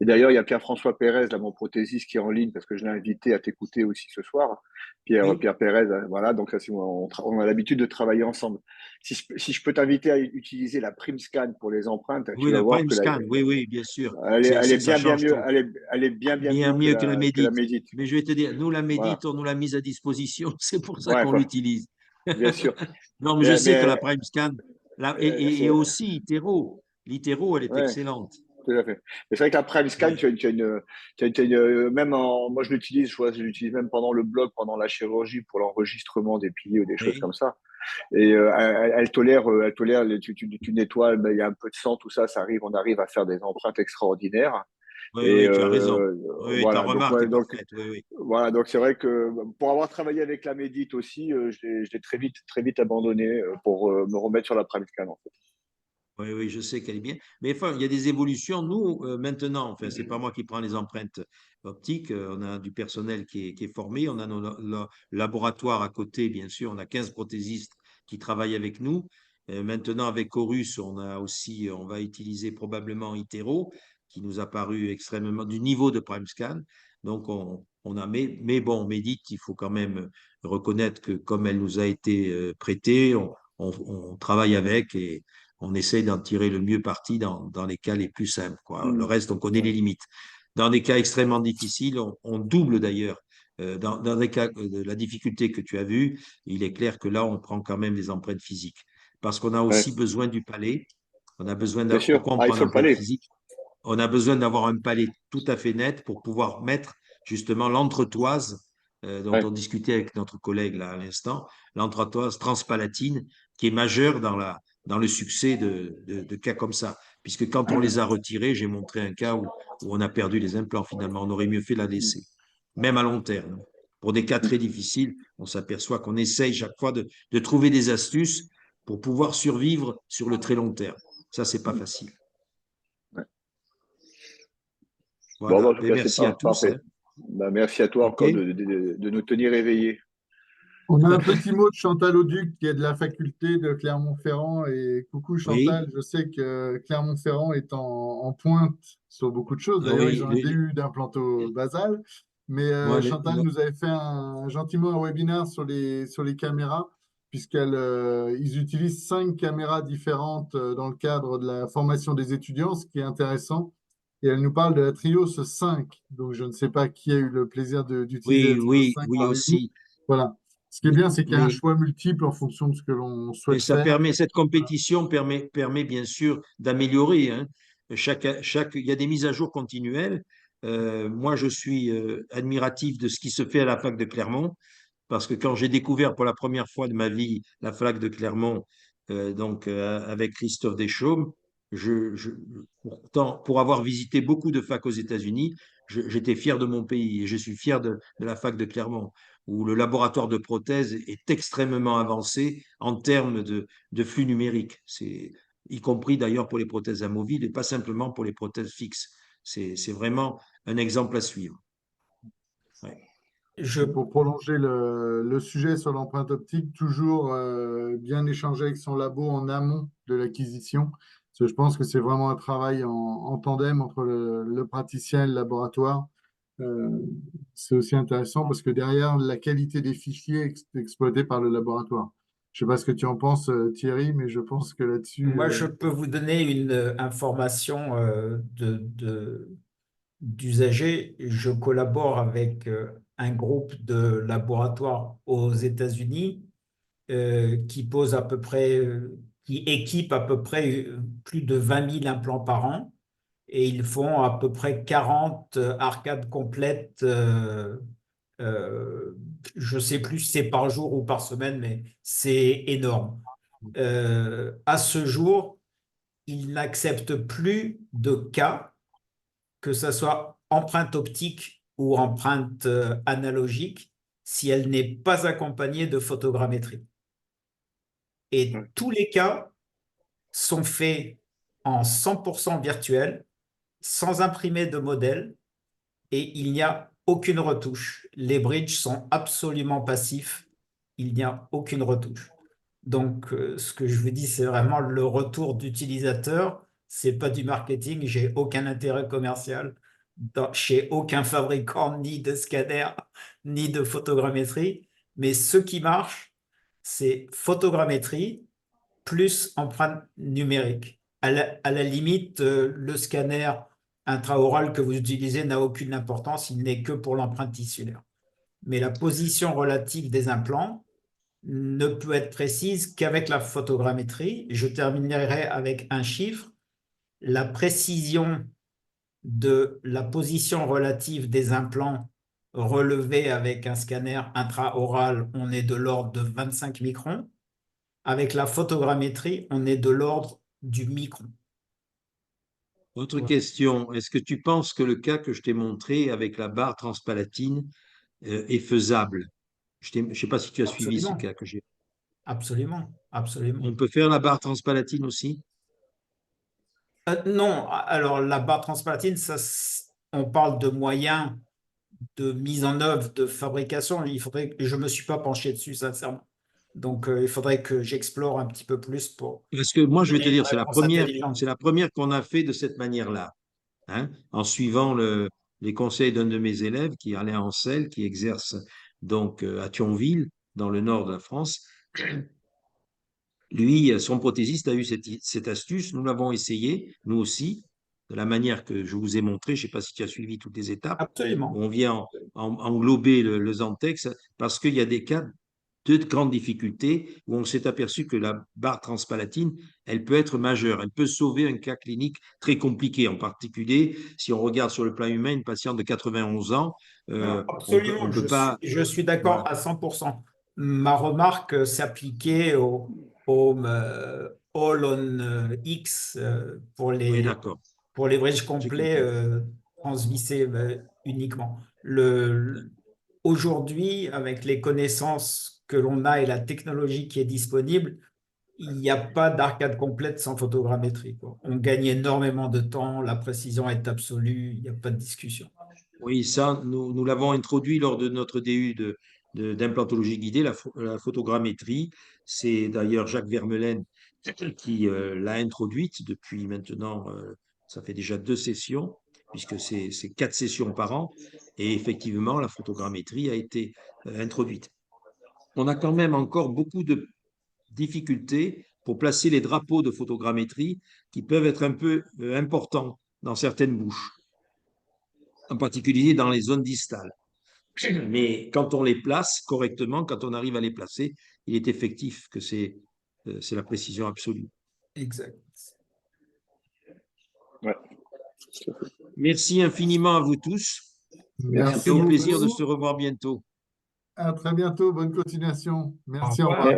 Et d'ailleurs, il y a Pierre-François Pérez, là, mon prothésiste, qui est en ligne, parce que je l'ai invité à t'écouter aussi ce soir. Oui. Pierre Pérez, voilà, donc ça, on a l'habitude de travailler ensemble. Si je peux t'inviter à utiliser la PrimScan pour les empreintes, tu Oui, vas la voir Prime que Scan, oui, bien sûr. elle est Ça bien change mieux, tout. elle est bien Bien mieux mieux que la que la Médite. Médite. Mais je vais te dire, nous, la Voilà, Médite, on nous l'a mise à disposition. C'est pour ça ouais, qu'on l'utilise. bien sûr. Non, mais je sais que la Mais Prime Scan, et c'est, aussi Itero, l'Itero, elle est ouais. excellente. Tout à fait. Mais c'est vrai que la PrimeScan, Ouais. même moi je l'utilise, je l'utilise même pendant le bloc, pendant la chirurgie pour l'enregistrement des piliers ou des choses Oui, comme ça. Et elle tolère, tu nettoies, ben, il y a un peu de sang, tout ça, on arrive à faire des empreintes extraordinaires. oui, Et oui, tu as raison. Oui, ta voilà. Donc, remarque ouais, est parfaite. Oui, oui. voilà. Donc c'est vrai que pour avoir travaillé avec la Médite aussi, je l'ai très vite abandonné pour me remettre sur la PrimeScan en fait. Oui, oui, je sais qu'elle est bien. Mais enfin, il y a des évolutions. Nous, maintenant, enfin, c'est pas moi qui prends les empreintes optiques. On a du personnel qui est formé. On a nos laboratoires à côté, bien sûr. On a 15 prothésistes qui travaillent avec nous. Maintenant, avec Chorus, on va utiliser probablement Itero, qui nous a paru extrêmement du niveau de PrimeScan. Donc, mais bon, Médite, il faut quand même reconnaître que comme elle nous a été prêtée, on travaille avec et on essaye d'en tirer le mieux parti dans les cas les plus simples, quoi. Le Mm. reste, on connaît les limites. Dans des cas extrêmement difficiles, on double d'ailleurs. Dans des cas de la difficulté que tu as vue, il est clair que là, on prend quand même des empreintes physiques. Parce qu'on a aussi Ouais, besoin du palais. On a besoin bien sûr. pourquoi on Ah, il prend faut le l'empreinte palais. physique? On a besoin d'avoir un palais tout à fait net pour pouvoir mettre justement l'entretoise dont Ouais. on discutait avec notre collègue là à l'instant, l'entretoise transpalatine qui est majeure dans le succès de cas comme ça. Puisque quand on les a retirés, j'ai montré un cas où on a perdu les implants finalement. On aurait mieux fait de la laisser, même à long terme. Pour des cas très difficiles, on s'aperçoit qu'on essaye chaque fois de trouver des astuces pour pouvoir survivre sur le très long terme. Ça, c'est pas facile. Bon, bah, en Voilà. tout Et cas, c'est merci à tous, parfait. hein. Bah, merci à toi OK? encore de nous tenir éveillés. On a un petit mot de Chantal Auduc qui est de la faculté de Clermont-Ferrand. Et coucou Oui, Chantal, je sais que Clermont-Ferrand est en pointe sur beaucoup de choses. ah D'ailleurs, ils oui, ont un DU d'implanto basal. Mais moi, Chantal nous avait fait gentiment un webinaire sur les caméras, ils utilisent 5 caméras différentes dans le cadre de la formation des étudiants, ce qui est intéressant. Et elle nous parle de la Trios 5. Donc, je ne sais pas qui a eu le plaisir d'utiliser la oui, Trios oui, 5 oui parmi vous. aussi. Voilà. Ce qui est Mais, bien, c'est qu'il y a un mais, choix multiple en fonction de ce que l'on mais souhaite faire. cette compétition permet bien sûr d'améliorer, hein. Il y a des mises à jour continuelles. Moi, je suis admiratif de ce qui se fait à la fac de Clermont, parce que quand j'ai découvert pour la première fois de ma vie la fac de Clermont, avec Christophe Deschaumes, pourtant, pour avoir visité beaucoup de facs aux États-Unis, j'étais fier de mon pays et je suis fier de la fac de Clermont, où le laboratoire de prothèse est extrêmement avancé en termes de flux numériques. Y compris d'ailleurs pour les prothèses amovibles et pas simplement pour les prothèses fixes. C'est vraiment un exemple à suivre. Ouais. Je, Et pour prolonger le sujet sur l'empreinte optique, toujours bien échanger avec son labo en amont de l'acquisition Je pense que c'est vraiment un travail en tandem entre le praticien et le laboratoire. Euh, c'est aussi intéressant parce que derrière, la qualité des fichiers est exploitée par le laboratoire. Je ne sais pas ce que tu en penses, Thierry, mais je pense que là-dessus, Moi, je peux vous donner une information d'usagers. Je collabore avec un groupe de laboratoires aux États-Unis qui pose à peu près, qui équipe à peu près plus de 20 000 implants par an et ils font à peu près 40 arcades complètes. Euh, je ne sais plus si c'est par jour ou par semaine, mais c'est énorme. À ce jour, ils n'acceptent plus de cas, que ce soit empreinte optique ou empreinte analogique, si elle n'est pas accompagnée de photogrammétrie. Et tous les cas sont faits en 100% virtuel, sans imprimer de modèle, et il n'y a aucune retouche. Les bridges sont absolument passifs, il n'y a aucune retouche. Donc, ce que je vous dis, c'est vraiment le retour d'utilisateur. C'est pas du marketing. J'ai aucun intérêt commercial chez aucun fabricant, ni de scanner, ni de photogrammétrie. Mais ce qui marche, c'est photogrammétrie plus empreinte numérique. À la limite, le scanner intraoral que vous utilisez n'a aucune importance. Il n'est que pour l'empreinte tissulaire. Mais la position relative des implants ne peut être précise qu'avec la photogrammétrie. Je terminerai avec un chiffre. La précision de la position relative des implants relevés avec un scanner intraoral, on est de l'ordre de 25 microns. Avec la photogrammétrie, on est de l'ordre du micron. Autre question, est-ce que tu penses que le cas que je t'ai montré avec la barre transpalatine est faisable? Je ne sais pas si tu as suivi ce Absolument, cas que j'ai. absolument, absolument. On peut faire la barre transpalatine aussi? Non, alors la barre transpalatine, on parle de moyens de mise en œuvre, de fabrication. Je ne me suis pas penché dessus, sincèrement. Donc, il faudrait que j'explore un petit peu plus pour Parce que moi, je vais donner te une dire, réponse intelligente. c'est la première qu'on a fait de cette manière-là, hein, en suivant les conseils d'un de mes élèves qui est Alain Ancel, qui exerce donc à Thionville, dans le nord de la France. Lui, son prothésiste a eu cette astuce. Nous l'avons essayé, nous aussi, de la manière que je vous ai montré. Je ne sais pas si tu as suivi toutes les étapes, où Absolument. on vient englober le Zantex, parce qu'il y a des cas de grandes difficultés où on s'est aperçu que la barre transpalatine, elle peut être majeure. Elle peut sauver un cas clinique très compliqué, en particulier si on regarde sur le plan humain une patiente de 91 ans. Non, On absolument, peut pas. je suis d'accord Voilà. à 100%. Ma remarque s'appliquait au All on X Oui, d'accord. pour les bridges J'ai complets compris. transvissés uniquement. Aujourd'hui, avec les connaissances que l'on a et la technologie qui est disponible, il n'y a pas d'arcade complète sans photogrammétrie, quoi. On gagne énormément de temps, la précision est absolue, il n'y a pas de discussion. Oui, ça, nous l'avons introduit lors de notre DU d'implantologie guidée, la photogrammétrie. C'est d'ailleurs Jacques Vermeulen qui l'a introduite depuis maintenant, ça fait déjà 2 sessions, puisque c'est 4 sessions par an. Et effectivement, la photogrammétrie a été introduite. On a quand même encore beaucoup de difficultés pour placer les drapeaux de photogrammétrie qui peuvent être un peu importants dans certaines bouches, en particulier dans les zones distales. Mais quand on les place correctement, quand on arrive à les placer, il est effectif que c'est la précision absolue. Exact. Ouais. Merci infiniment à vous tous merci et au plaisir de beaucoup. se revoir bientôt. À très bientôt. Bonne continuation. Au Merci, au revoir. revoir.